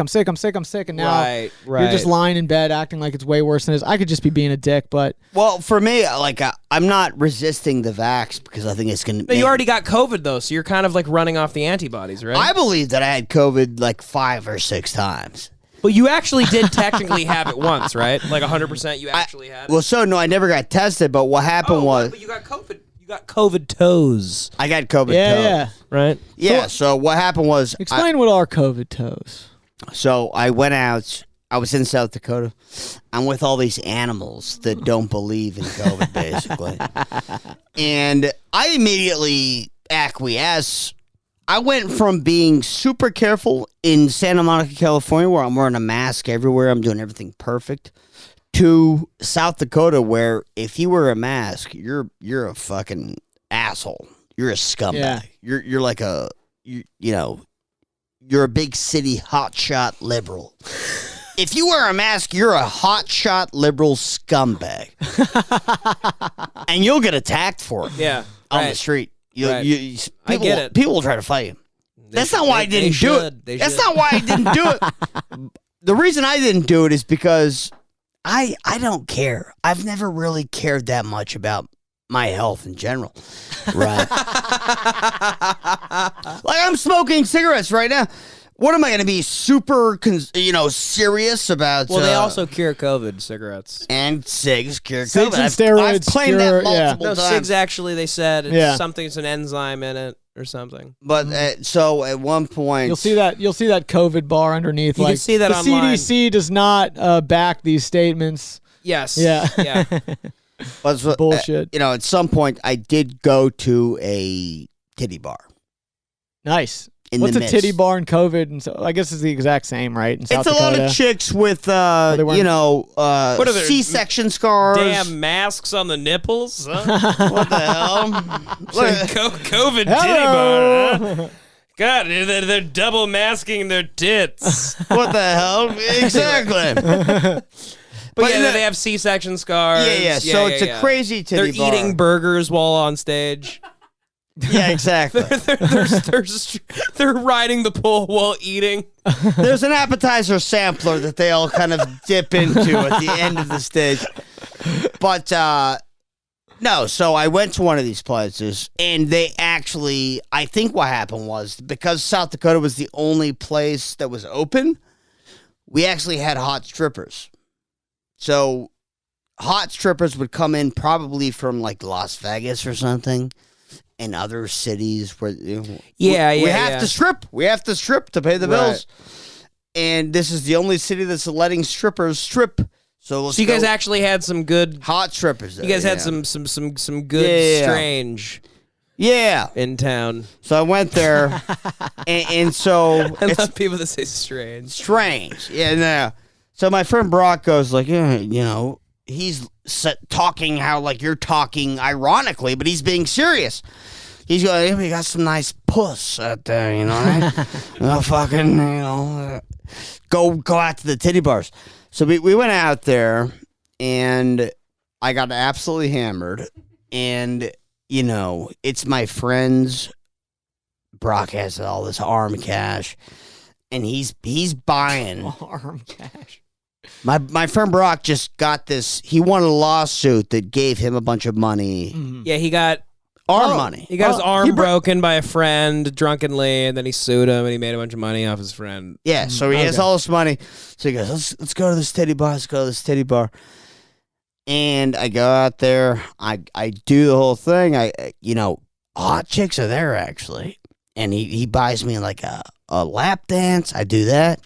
and now Right. you're just lying in bed acting like it's way worse than it is. I could just be being a dick, but Well, for me, like I'm not resisting the vax because I think it's going to. But you already got COVID though, so you're kind of like running off the antibodies, right? I believe that I had COVID like 5 or 6 times. But you actually did technically have it once, right? Like 100% you actually had it. Well, so no, I never got tested. But what happened was But you got COVID. You got COVID toes, I got COVID. yeah, toes. yeah. right? Yeah. So what happened was Explain what are COVID toes. So I went out. I was in South Dakota. I'm with all these animals that don't believe in COVID, basically. And I immediately acquiesce. I went from being super careful in Santa Monica, California, where I'm wearing a mask everywhere, I'm doing everything perfect, to South Dakota, where if you wear a mask, you're a fucking asshole. You're a scumbag. Yeah. You're like you're a big city hotshot liberal. If you wear a mask, you're a hotshot liberal scumbag. And you'll get attacked for it Yeah. on right. the street. Right. People, I get it. People will try to fight you. That's not why I they didn't do should. it. They That's should. not why I didn't do it. The reason I didn't do it is because I don't care. I've never really cared that much about my health in general. Right. Like I'm smoking cigarettes right now. What am I going to be super, serious about? Well, they also cure COVID cigarettes. and cigs cure Cigs COVID. and steroids I've claimed cure- that multiple No, times. cigs actually, they said it's Yeah. something's an enzyme in it or something. But so at one point, You'll see that COVID bar underneath. You can like, see that the online. CDC does not back these statements. Yes. Yeah. Yeah. was, Bullshit. At some point, I did go to a titty bar. Nice. In What's the a midst. titty bar and COVID? And so I guess it's the exact same, right? In South It's a Dakota. lot of chicks with, they weren't- What are there- C-section scars. Damn masks on the nipples. Huh? What the hell? COVID titty Hello. bar. Huh? God, they're double masking their tits. What the hell? Exactly. But yeah, no- they have C-section scars. Yeah. So it's a crazy They're titty bar. eating burgers while on stage. Yeah, exactly. They're riding the pole while eating. There's an appetizer sampler that they all kind of dip into at the end of the stage. But no, so I went to one of these places, and they actually, I think what happened was, because South Dakota was the only place that was open, we actually had hot strippers. So hot strippers would come in probably from like Las Vegas or something. And other cities where we have to strip. We have to strip to pay the bills. And this is the only city that's letting strippers strip. So you guys actually had some good. hot strippers. There, You guys had yeah. some good Yeah. strange Yeah. in town. So I went there, and so I it's love people that say strange. strange. Yeah. No. So my friend Brock goes like, yeah, he's talking how like you're talking ironically, but he's being serious. He's going, hey, we got some nice puss out there, right? Fucking, go out to the titty bars. So we went out there, and I got absolutely hammered. And, it's my friend's. Brock has all this arm cash, and he's buying. Arm cash. My friend Brock just got this. He won a lawsuit that gave him a bunch of money. Yeah, he got Our money. He got his Oh, arm he bro- broken by a friend drunkenly, and then he sued him, and he made a bunch of money off his friend. Yeah, so he has Okay. all this money. So he goes, let's go to this titty bar. Let's go to this titty bar. And I go out there. I do the whole thing. Hot chicks are there actually. And he buys me like a lap dance. I do that.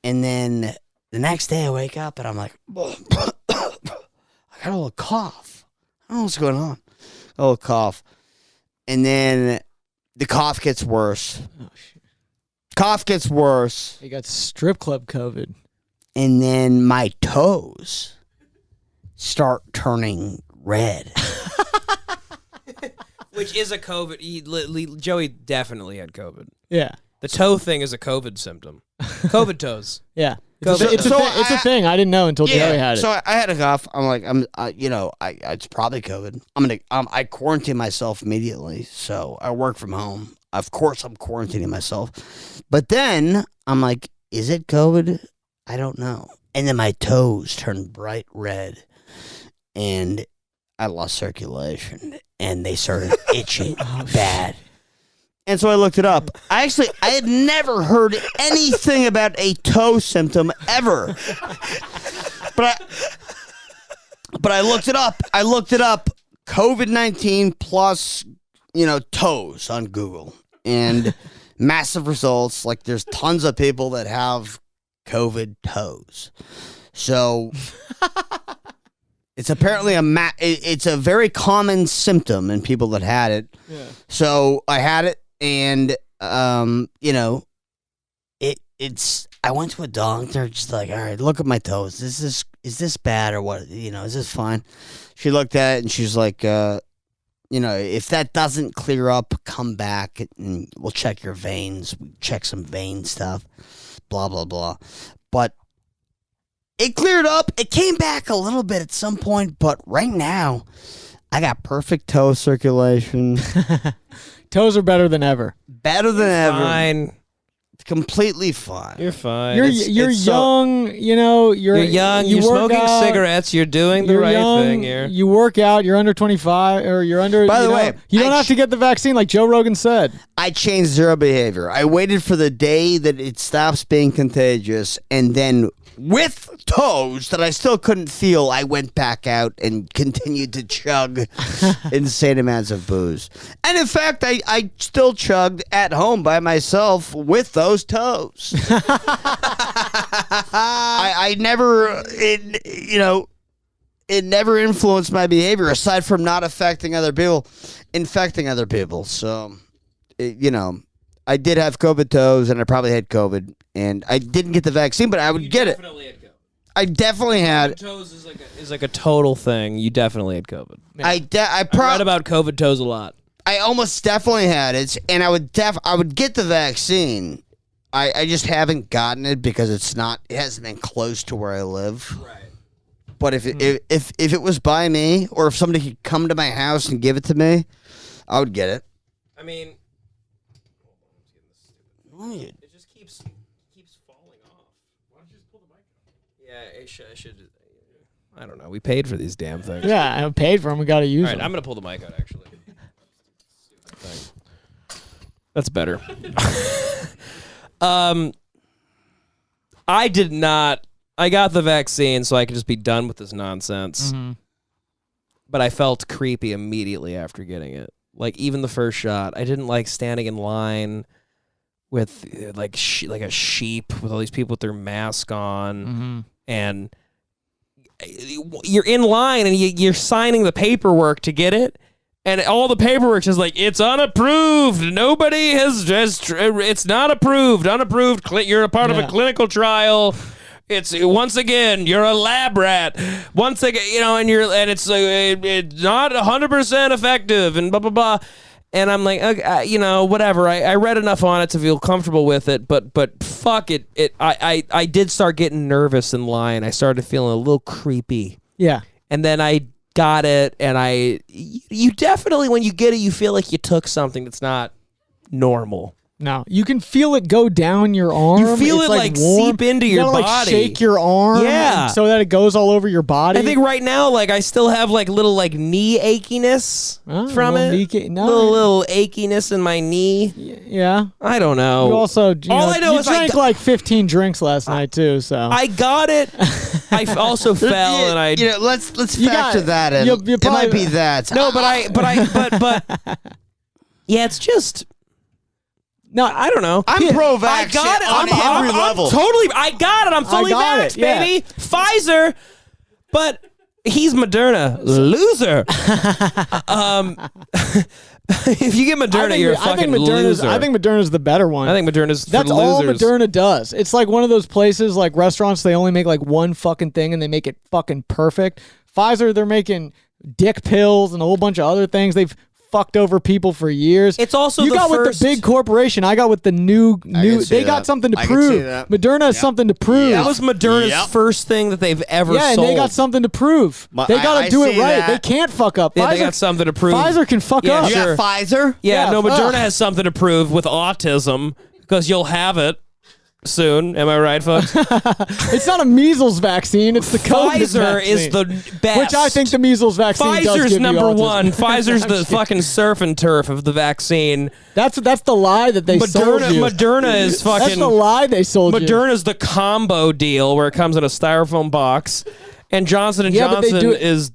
And then the next day I wake up and I'm like, I got a little cough. I don't know what's going on. A little cough. And then the cough gets worse. Oh, shit. Cough gets worse. You got strip club COVID. And then my toes start turning red. Which is a COVID. Joey definitely had COVID. Yeah. The toe thing is a COVID symptom. COVID toes. Yeah. COVID. It's a thing. I didn't know until Joey had it. So I had a cough. I'm like, it's probably COVID. I quarantine myself immediately. So I work from home. Of course, I'm quarantining myself. But then I'm like, is it COVID? I don't know. And then my toes turned bright red, and I lost circulation, and they started itching bad. And so I looked it up. I had never heard anything about a toe symptom ever. But I looked it up. I looked it up. COVID-19 plus, toes on Google. And massive results. Like, there's tons of people that have COVID toes. So it's apparently it's a very common symptom in people that had it. Yeah. So I had it. And, it's, I went to a doctor, just like, all right, look at my toes. Is this bad or what? Is this fine? She looked at it and she's like, if that doesn't clear up, come back and we'll check your veins, check some vein stuff, blah, blah, blah. But it cleared up. It came back a little bit at some point, but right now I got perfect toe circulation. Toes are better than ever. Better than ever. Fine. Completely fine. You're fine. You're It's young. You're young. you You're work smoking out, cigarettes. You're doing the you're right young, thing here. You work out. You're under 25, or you're under. By the way, you don't have to get the vaccine, like Joe Rogan said. I changed zero behavior. I waited for the day that it stops being contagious, and then with toes that I still couldn't feel, I went back out and continued to chug insane amounts of booze. And in fact, I still chugged at home by myself with those toes. I never, it never influenced my behavior aside from not affecting other people, infecting other people. So, I did have COVID toes, and I probably had COVID, and I didn't get the vaccine, but I would get it. I definitely had. Toes is like a total thing. You definitely had COVID. I read about COVID toes a lot. I almost definitely had it, and I would get the vaccine. I just haven't gotten it because it hasn't been close to where I live. Right. But if it was by me, or if somebody could come to my house and give it to me, I would get it. I mean, What? it just keeps falling off. Why don't you just pull the mic out? Yeah, I should. I don't know. We paid for these damn things. Yeah, I paid for them. We got to use All right, them. I'm gonna pull the mic out. Actually, that's better. I did not. I got the vaccine so I could just be done with this nonsense. Mm-hmm. But I felt creepy immediately after getting it. Like, even the first shot, I didn't like standing in line with like a sheep with all these people with their mask on, and you're in line and you're signing the paperwork to get it. And all the paperwork is like, it's unapproved. Nobody has it's not approved. Unapproved. You're a part of a clinical trial. It's once again, you're a lab rat. Once again, and it's not 100% effective and blah, blah, blah. And I'm like, okay, whatever. I read enough on it to feel comfortable with it, but fuck it. I did start getting nervous in line. I started feeling a little creepy. Yeah. And then I got it, and you definitely, when you get it, you feel like you took something that's not normal. No, you can feel it go down your arm. You feel It's it like warm. seep into You your gotta, body. Shake your arm, Yeah. so that it goes all over your body. I think right now, like I still have like little like knee achiness from it. Little achiness in my knee. Yeah. I don't know. You also, All I know you is I drank like 15 drinks last night too. So I got it. I also fell and I. Let's You factor got- that in. you It probably- might be that. No, but yeah, it's just. no, I don't know. I'm pro I vaccine got it on every level. I got it. I'm fully got vaxxed, it, yeah. baby. Pfizer, but he's Moderna. Loser. If you get Moderna, you're a fucking loser. I think Moderna's the better one. I think Moderna's for That's all losers. Moderna does. It's like one of those places, like restaurants, they only make like one fucking thing and they make it fucking perfect. Pfizer, they're making dick pills and a whole bunch of other things. They've fucked over people for years. It's also you the got with first- the big corporation. I got with the new. can see They got that. something to I can see prove. that. Moderna has something to prove. That was Moderna's Yep. first thing that they've ever Yeah, and sold. they got something to prove. But They got I to do it see right. that. They can't fuck up. Yeah, Pfizer, they got something to prove. Pfizer can fuck Yeah, up. You sure. got Pfizer? Yeah, no, Moderna ugh. has something to prove with autism because you'll have it soon. Am I right, folks? It's not a measles vaccine. It's the COVID Pfizer vaccine. is the best. Which I think the measles vaccine does Pfizer's give you number autism. one. Pfizer's the fucking surf and turf of the vaccine. That's the lie that they sold you. Moderna is That's fucking. the lie they sold you. Moderna's the combo deal where it comes in a styrofoam box, and Johnson and Yeah, but they Johnson do- is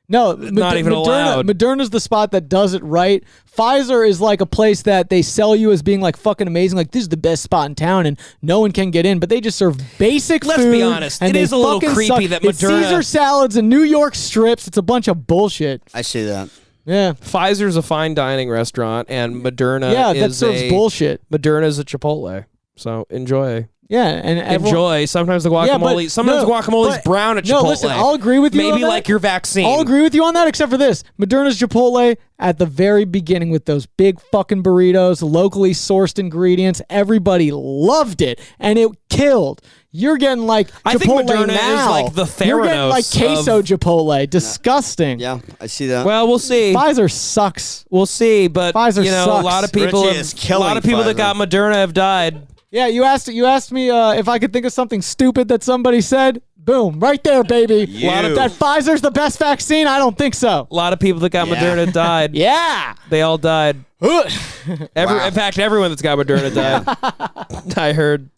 No, not even allowed. Moderna's the spot that does it right. Pfizer is like a place that they sell you as being like fucking amazing. Like, this is the best spot in town and no one can get in. But they just serve basic Let's food. be honest, and it they is a little fucking creepy suck. that It's Moderna- Caesar salads and New York strips. It's a bunch of bullshit. I see that. Yeah. Pfizer's a fine dining restaurant, and Moderna Yeah, that is serves a bullshit. Moderna's a Chipotle. So enjoy. Yeah, and everyone, Enjoy. Sometimes the Yeah, but guacamole. Sometimes no, guacamole's but- brown at Chipotle. No, listen, I'll agree with you on Maybe that. like your vaccine. I'll agree with you on that, except for this. Moderna's Chipotle at the very beginning with those big fucking burritos, locally sourced ingredients. Everybody loved it, and it killed. You're getting like Chipotle I think Moderna is now. like the You're getting like Theranos queso of- Chipotle. Disgusting. Yeah, I see that. Well, we'll see. Pfizer sucks. We'll see. But Pfizer you know, sucks. a lot of people, Richie is killing that Pfizer. got Moderna have died. Yeah, you asked me if I could think of something stupid that somebody said. Boom, right there, baby. You. That Pfizer's the best vaccine? I don't think so. A lot of people that got Yeah. Moderna died. Yeah. They all died. Wow. In fact, everyone that's got Moderna died.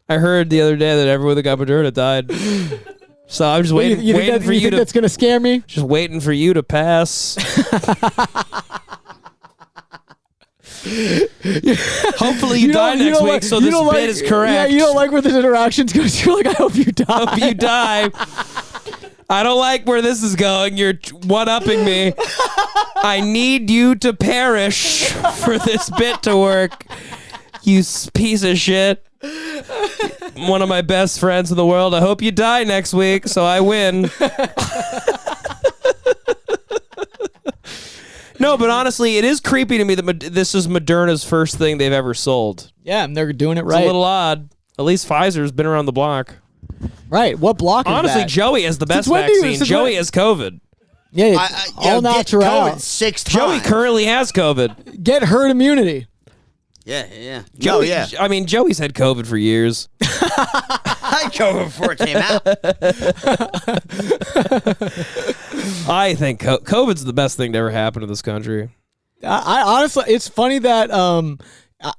I heard the other day that everyone that got Moderna died. So I'm just waiting, you waiting for you think to that's gonna scare me? just waiting for you to pass. Hopefully you die next don't week, like- so you this don't bit like- is correct. Yeah, you don't like where this interactions goes. You're like, I hope you die. Hope you die. I don't like where this is going. You're one-upping me. I need you to perish for this bit to work. You piece of shit. One of my best friends in the world. I hope you die next week, so I win. No, but honestly, it is creepy to me that this is Moderna's first thing they've ever sold. Yeah, and they're doing it It's right. a little odd. At least Pfizer's been around the block. Right. What block is Honestly, that? Joey has the best when do you- vaccine. since Joey when- has COVID. Yeah, Get all natural. COVID 6 times. Joey currently has COVID. Get herd immunity. Yeah. Joey, yeah. I mean, Joey's had COVID for years. I COVID before it came out. I think COVID's the best thing to ever happen to this country. I honestly, it's funny that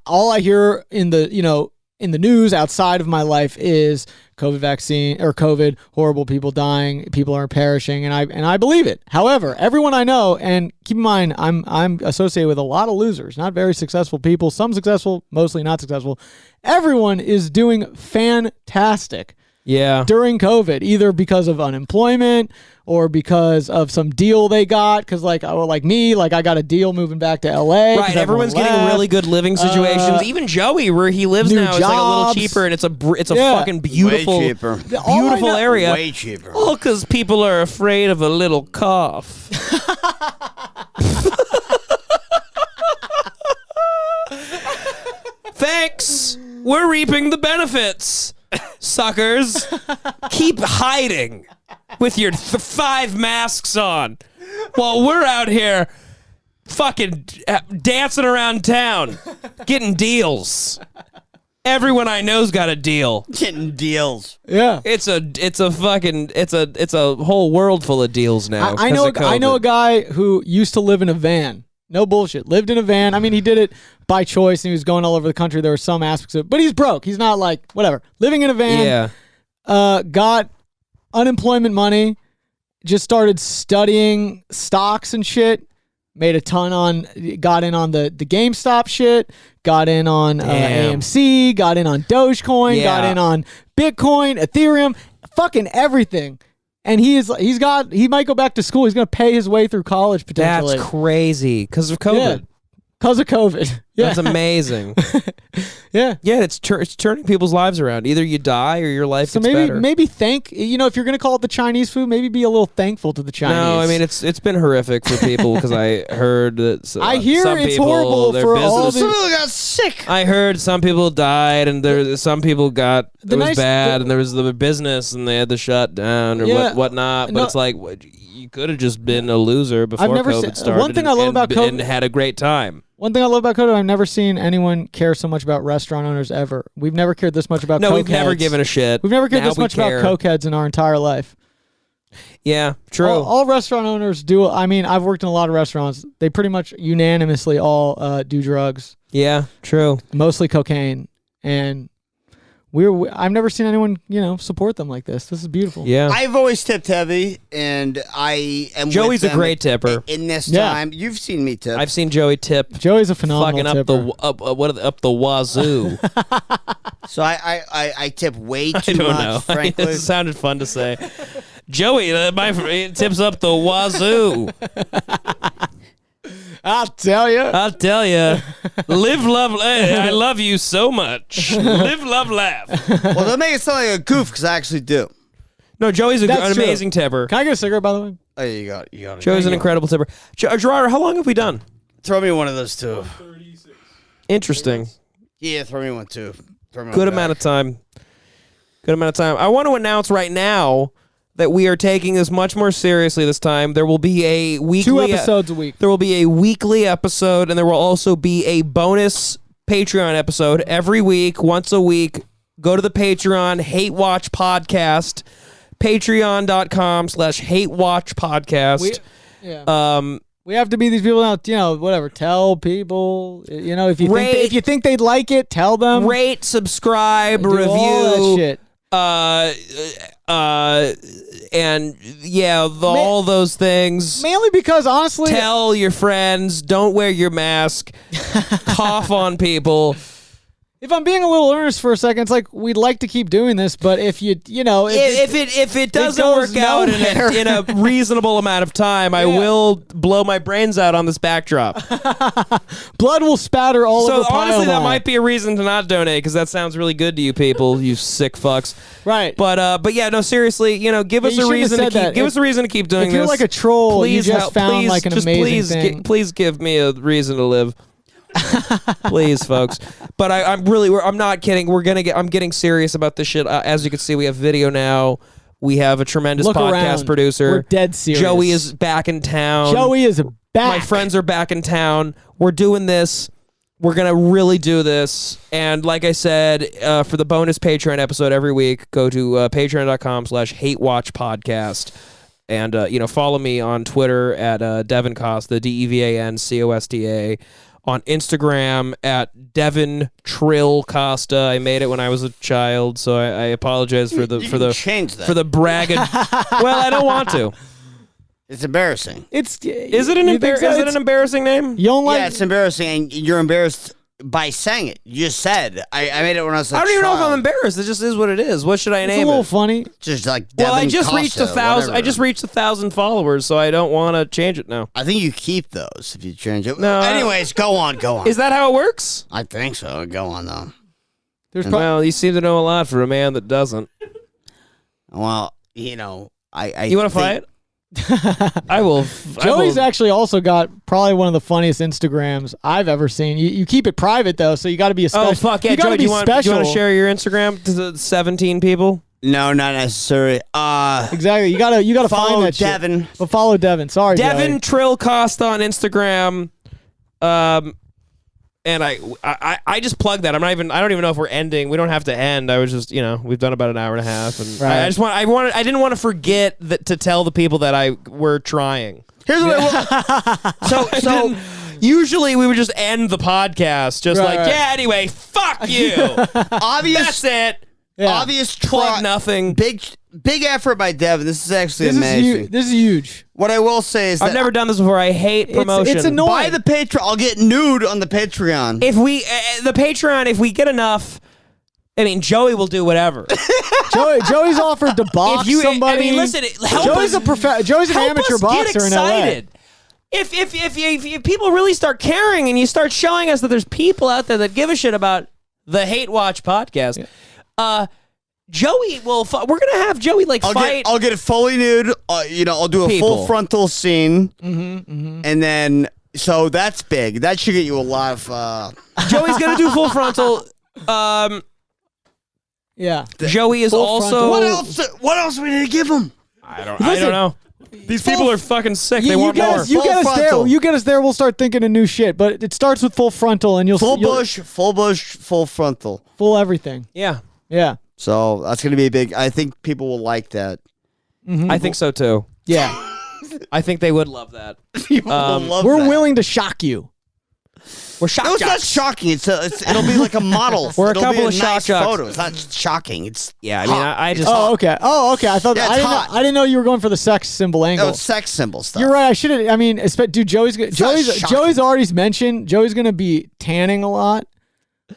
all I hear in the news outside of my life is COVID vaccine or COVID, horrible people dying, people are perishing, and I believe it. However, everyone I know, and keep in mind, I'm associated with a lot of losers, not very successful people, some successful, mostly not successful. Everyone is doing fantastic Yeah. during COVID, either because of unemployment or because of some deal they got. Because like me, I got a deal moving back to LA. 'cause Right, everyone's getting left. really good living situations. Even Joey, where he lives new now, is like a little jobs. cheaper, and it's a Yeah. fucking beautiful, Way cheaper. All I beautiful know- area. Way cheaper. All because people are afraid of a little cough. Thanks. We're reaping the benefits, suckers. Keep hiding with your 5 masks on while we're out here fucking dancing around town, getting deals. Everyone I know's got a deal. Getting deals. Yeah. It's a whole world full of deals now. I know a guy who used to live in a van. No bullshit. Lived in a van. I mean, he did it by choice and he was going all over the country. There were some aspects of it, but he's broke. He's not like, whatever. Living in a van. Yeah. Got unemployment money. Just started studying stocks and shit. Made a ton got in on the GameStop shit. Got in on AMC. Got in on Dogecoin. Yeah. Got in on Bitcoin, Ethereum, fucking everything. And he might go back to school. He's going to pay his way through college potentially. That's crazy because of COVID. Yeah. Because of COVID. Yeah. That's amazing. Yeah. Yeah, it's turning people's lives around. Either you die or your life So gets better. maybe if you're going to call it the Chinese food, maybe be a little thankful to the Chinese. No, I mean it's been horrific for people because I heard that I hear some it's people, horrible their for all business- Some people got sick. I heard some people died and some people got it was bad and there was the business and they had to shut down or whatnot. But it's like you could have just been a loser before COVID started. One thing I love about COVID and had a great time. One thing I love about COVID, I've never seen anyone care so much about restaurant owners ever. We've never cared this much about No, cokeheads. we've never given a shit. We've never cared Now this we much care. about cokeheads in our entire life. Yeah, true. All restaurant owners do. I mean, I've worked in a lot of restaurants. They pretty much unanimously all do drugs, Yeah, true. mostly cocaine. And I've never seen anyone, support them like this. This is beautiful. Yeah. I've always tipped heavy, and I am. Joey's with a great them tipper. In this Yeah. time, you've seen me tip. I've seen Joey tip Joey's a phenomenal fucking tipper. up the wazoo. So I tip way I too don't much, know. frankly. It sounded fun to say. Joey, my tips up the wazoo. I'll tell you. I'll tell you. Live, love, I love you so much. Live, love, laugh. Well, they'll make it sound like a goof because I actually do. No, Joey's an That's true. amazing tipper. Can I get a cigarette, by the way? Oh, you got it. Joey's an incredible tipper. Gerard, how long have we done? Throw me one of those too. Interesting. Yeah, throw me one too. Good amount of time. Good amount of time. I want to announce right now that we are taking this much more seriously this time. There will be a weekly 2 episodes a week. There will be a weekly episode, and there will also be a bonus Patreon episode every week, once a week. Go to the Patreon, Hate Watch Podcast, patreon.com/Hate Watch Podcast. We have to be these people now, whatever. Tell people, if you think they'd like it, tell them. Rate, subscribe, Do review. all that shit. And yeah, all those things. Mainly because, honestly, Tell your friends, don't wear your mask, cough on people. if I'm being a little earnest for a second, it's like we'd like to keep doing this, but if If it doesn't goes work out nowhere. in a reasonable amount of time, I will blow my brains out on this backdrop. blood will spatter all So over honestly, that Pile might be a reason to not donate because that sounds really good to you people, you sick fucks. Right. But yeah, no, seriously, give us you a shouldn't have reason to said keep that. give us a reason to keep doing if you're this. like a troll, Please you just help, found please, like an just amazing thing. please give me a reason to live. Please, folks. But I'm not kidding. I'm getting serious about this shit. As you can see, we have video now. We have a tremendous Look podcast around. producer. We're dead serious. Joey is back in town. Joey is back. My friends are back in town. We're doing this. We're going to really do this. And like I said, for the bonus Patreon episode every week, go to patreon.com/hatewatchpodcast. And, follow me on Twitter at Devan Costa, DevanCosta. On Instagram at Devan Trill Costa. I made it when I was a child, so I apologize for the change that. for the brag. Well, I don't want to. It's embarrassing. Is it an embarrassing name? You don't like? Yeah, it's embarrassing, and you're embarrassed by saying it. You just said I made it when I was a I don't even know if child. I'm embarrassed. It just is what it is. What should I It's name a little it? funny. Just like Well, I Devan just reached Costa, 1,000. I whatever. just reached 1,000 followers, so I don't want to change it now. I think you keep those if you change it. No, Anyways, go on. Is that how it works? I think so. Go on though. There's Well, you seem to know a lot for a man that doesn't. Well, I You want to fight? I will. Joey's actually also got probably one of the funniest Instagrams I've ever seen. You keep it private though, so you got to be a special. Oh fuck yeah, you gotta Joey! be Do you want special. to share your Instagram to the 17 people? No, not necessary. Exactly. You gotta Follow find that Devan. shit. But follow Devan. Sorry, Devan Joey. Trill Costa on Instagram. And I just plugged that. I don't even know if we're ending. We don't have to end. I was just, we've done about an hour and a half, and Right. I didn't want to forget to tell the people that we're trying. Here's what So usually we would just end the podcast, just Right, right. anyway, fuck you. obvious. That's it. Yeah. Obvious Plug nothing. Big effort by Devin. This is actually amazing. This is huge. What I will say is I've that never done this before. I hate promotion. It's annoying. buy the Patreon. I'll get nude on the Patreon. If we the Patreon, if we get enough, I mean, Joey will do whatever. Joey's offered to box somebody. I mean, listen, help Joey's us, Joey's an help amateur us boxer get in LA. excited. If people really start caring and you start showing us that there's people out there that give a shit about the Hate Watch podcast, Joey will. We're gonna have Joey fight. I'll get it fully nude. I'll do a People. full frontal scene, and then so that's big. That should get you a lot of. Joey's gonna do full frontal. Yeah. Joey is Full also. frontal. What else we need to give him? I don't know. These people are fucking sick. They You want get more. us, you Full get us there. frontal. You get us there. We'll start thinking of new shit. But it starts with full frontal, and you'll Full bush, full frontal. full everything. Yeah, Yeah. So that's gonna be big. I think people will like that. I think so too. Yeah. I think they would love that. People will love We're that. willing to shock you. We're shocked. No, it's not shocking. It'll be like a model. We're a It'll couple be of shock nice jocks. photo. It's not shocking. It's Yeah, I mean, I just. Oh, okay. I thought Yeah, I it's didn't know, hot. I didn't know you were going for the sex symbol angle. no, it's sex symbol stuff. You're right. I should have. I mean, dude, Joey's not Joey's shocking. already mentioned. Joey's gonna be tanning a lot,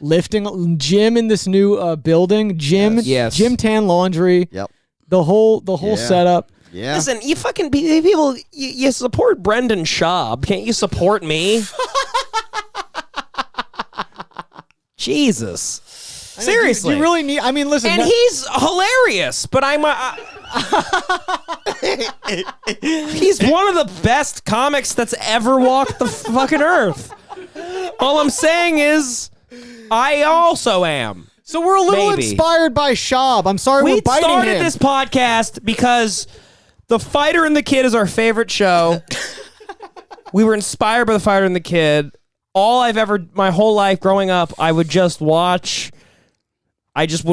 lifting, gym in this new building. Gym, Yes. gym, tan, laundry. Yep. The whole Yeah. setup. Yeah. Listen, you fucking people, you support Brendan Schaub. Can't you support me? Jesus. Seriously. Do you really need? I mean, listen. And he's hilarious, but he's one of the best comics that's ever walked the fucking earth. All I'm saying is, I also am. so we're a little Maybe. inspired by Schaub. I'm sorry We we're biting started him. this podcast because The Fighter and the Kid is our favorite show. We were inspired by The Fighter and the Kid. My whole life growing up, I just would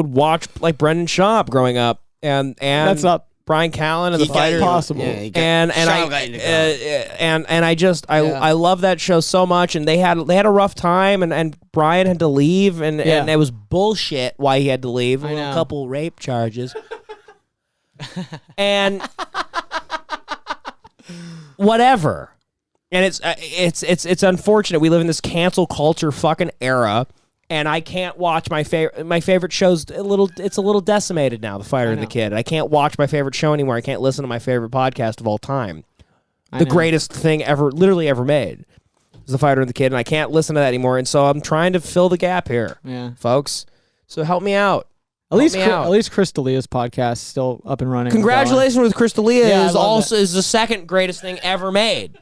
watch like Brendan Schaub growing up, and That's not Brian Callen and The Fighter. possible. Yeah, you got- and Schaub got you to go. I love that show so much, and they had a rough time, and Brian had to leave, and it was bullshit why he had to leave. I know. A couple rape charges, and whatever. And it's unfortunate we live in this cancel culture fucking era, and I can't watch my favorite shows. It's a little decimated now. The Fighter and the Kid. I can't watch my favorite show anymore. I can't listen to my favorite podcast of all time. The greatest thing literally ever made, is The Fighter and the Kid, and I can't listen to that anymore. And so I'm trying to fill the gap here, folks. So help me out. At least out. Chris D'Elia's podcast is still up and running. Congratulations with Chris D'Elia Yeah, I is love also is the second greatest thing ever made.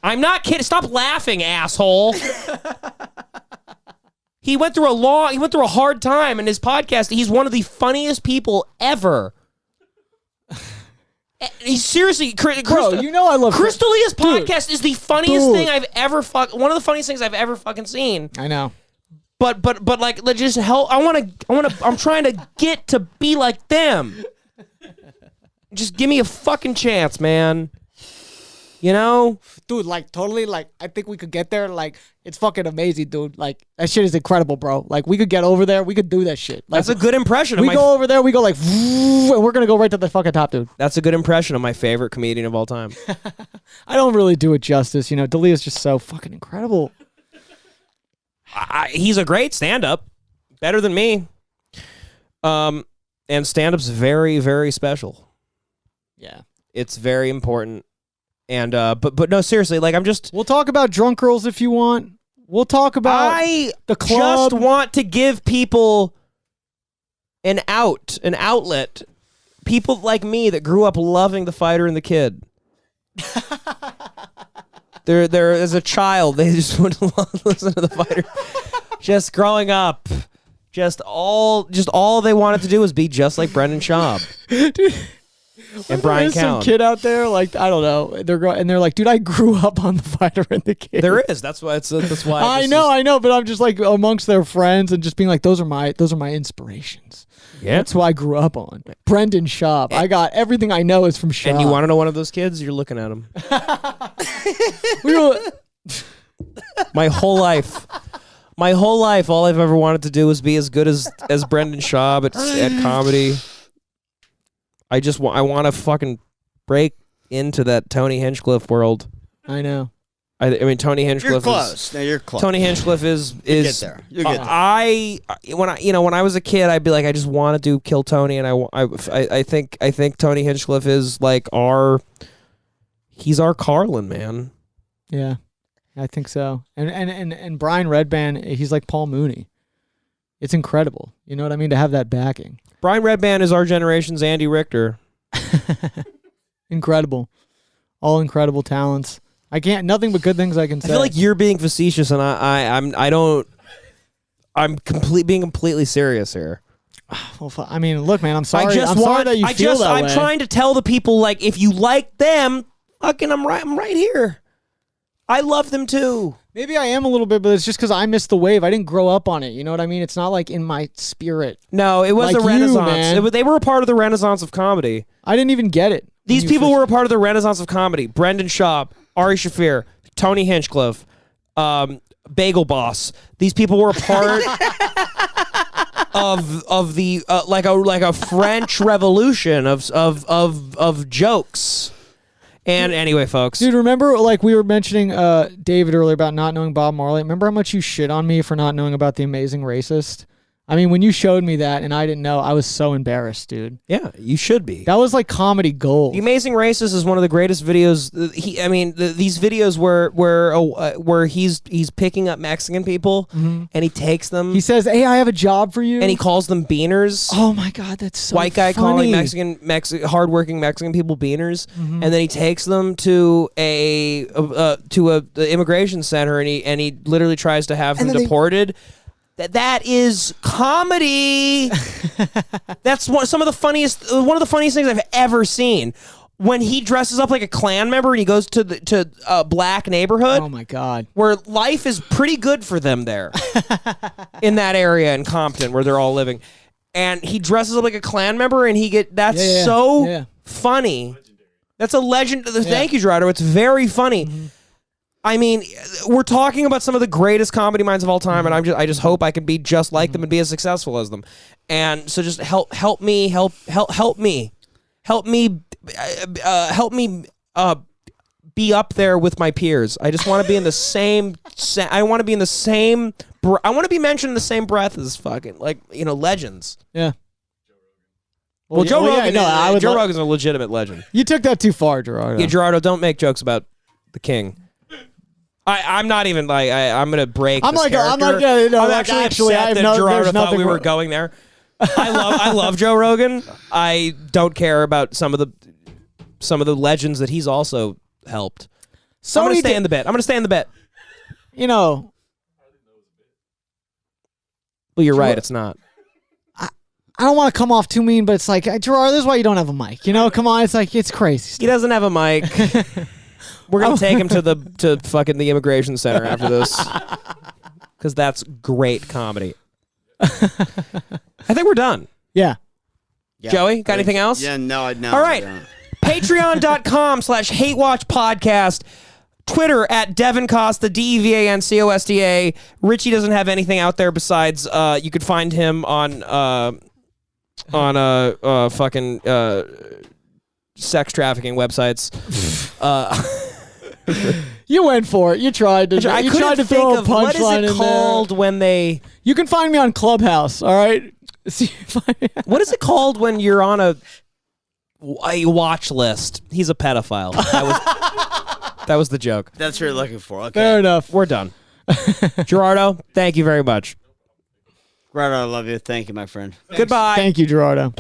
I'm not kidding. Stop laughing, asshole. He went through a hard time in his podcast. He's one of the funniest people ever. He's seriously, Bro, I love Chris D'Elia's Dude. podcast is the funniest Dude. thing I've ever one of the funniest things I've ever fucking seen. I know. But like, let's just help. I'm trying to get to be like them. Just give me a fucking chance, man. You know? Dude, like, totally, like, I think we could get there. Like, it's fucking amazing, dude. Like, that shit is incredible, bro. Like, we could get over there. We could do that shit. Like, That's a good impression of we my go over there, we go like, and we're going to go right to the fucking top, dude. That's a good impression of my favorite comedian of all time. I don't really do it justice. You know, D'Elia's just so fucking incredible. He's a great stand-up. Better than me. And stand-up's very, very special. Yeah. It's very important. And but no, seriously, like We'll talk about drunk girls if you want. We'll talk about the club. just want to give people an outlet. People like me that grew up loving The Fighter and the Kid. They're as a child, they just would listen to The Fighter. Just growing up, just all they wanted to do was be just like Brendan Schaub. Dude, and Brian There's some Callen. kid out there, like I don't know, they're like, dude, I grew up on The Fighter and the Kid. There is. That's why. That's why. I know, but I'm just like amongst their friends and just being like, those are my inspirations. Yeah. That's who I grew up on. Brendan Schaub. I got everything I know is from Schaub. And you want to know one of those kids? You're looking at him. we were, My whole life, all I've ever wanted to do was be as good as Brendan Schaub at comedy. I want to fucking break into that Tony Hinchcliffe world. I know. I mean, Tony Hinchcliffe. You're close. No, you're close. Tony Hinchcliffe is get there. You'll get there. When I was a kid, I'd be like, I just want to kill Tony, and I think Tony Hinchcliffe is like he's our Carlin, man. Yeah, I think so. And Brian Redband, he's like Paul Mooney. It's incredible. You know what I mean? To have that backing. Brian Redband is our generation's Andy Richter. Incredible. All incredible talents. I can't, nothing but good things I can say. I feel like you're being facetious, and I'm being completely serious here. Well, I mean, look, man, I'm sorry. Sorry that you feel that way. I'm trying to tell the people, like, if you like them, fucking, I'm right here. I love them too. Maybe I am a little bit, but it's just because I missed the wave. I didn't grow up on it. You know what I mean? It's not like in my spirit. No, it was Like the you, Renaissance. man. They were a part of the Renaissance of comedy. I didn't even get it. These people were a part of the Renaissance of comedy. Brendan Schaub, Ari Shaffir, Tony Hinchcliffe, Bagel Boss. These people were a part of the like a French Revolution of jokes. And anyway, folks. Dude, remember, like, we were mentioning David earlier about not knowing Bob Marley. Remember how much you shit on me for not knowing about The Amazing Racist? I mean, when you showed me that and I didn't know, I was so embarrassed, dude. Yeah, you should be. That was like comedy gold. The Amazing Racist is one of the greatest videos. These videos where he's picking up Mexican people and he takes them. He says, "Hey, I have a job for you," and he calls them beaners. Oh my god, that's so white guy funny. calling hardworking Mexican people beaners, and then he takes them to the immigration center and he literally tries to have them deported. That is comedy. That's one of the funniest things I've ever seen. When he dresses up like a Klan member and he goes to a black neighborhood. Oh my god, where life is pretty good for them there, in that area in Compton where they're all living, and he dresses up like a Klan member and that's so funny. That's a legend. Thank you, Gerardo. It's very funny. Mm-hmm. I mean, we're talking about some of the greatest comedy minds of all time, and I just hope I can be just like them and be as successful as them. And so, just help me be up there with my peers. I just want to be in the same. I want to be in the same. I want to be mentioned in the same breath as fucking legends. Yeah. Well, Joe Rogan. Yeah, Joe Rogan's a legitimate legend. You took that too far, Gerardo. Yeah, Gerardo, don't make jokes about the king. I'm not even like I'm gonna break. I'm this like character. I'm like I'm actually upset that Gerardo thought we were going there. I love Joe Rogan. I don't care about some of the legends that he's also helped. I'm gonna stay in the bit. You know. Well, you're right. It's not. I don't want to come off too mean, but it's like, Gerard, this is why you don't have a mic. You know, come on, it's like, it's crazy. He doesn't have a mic. We're gonna take him to fucking the immigration center after this, because that's great comedy. I think we're done. Yeah. Joey, got anything else? Yeah, no. All right. Patreon.com/HateWatchPodcast. Twitter at Devan Costa, DevanCosta. Richie doesn't have anything out there besides you could find him on fucking sex trafficking websites. You went for it. You tried to. You tried to throw a punchline in there. What is it called when they? You can find me on Clubhouse. All right. What is it called when you're on a watch list? He's a pedophile. That was the joke. That's what you're looking for. Okay. Fair enough. We're done. Gerardo, thank you very much. Gerardo, I love you. Thank you, my friend. Goodbye. Thank you, Gerardo.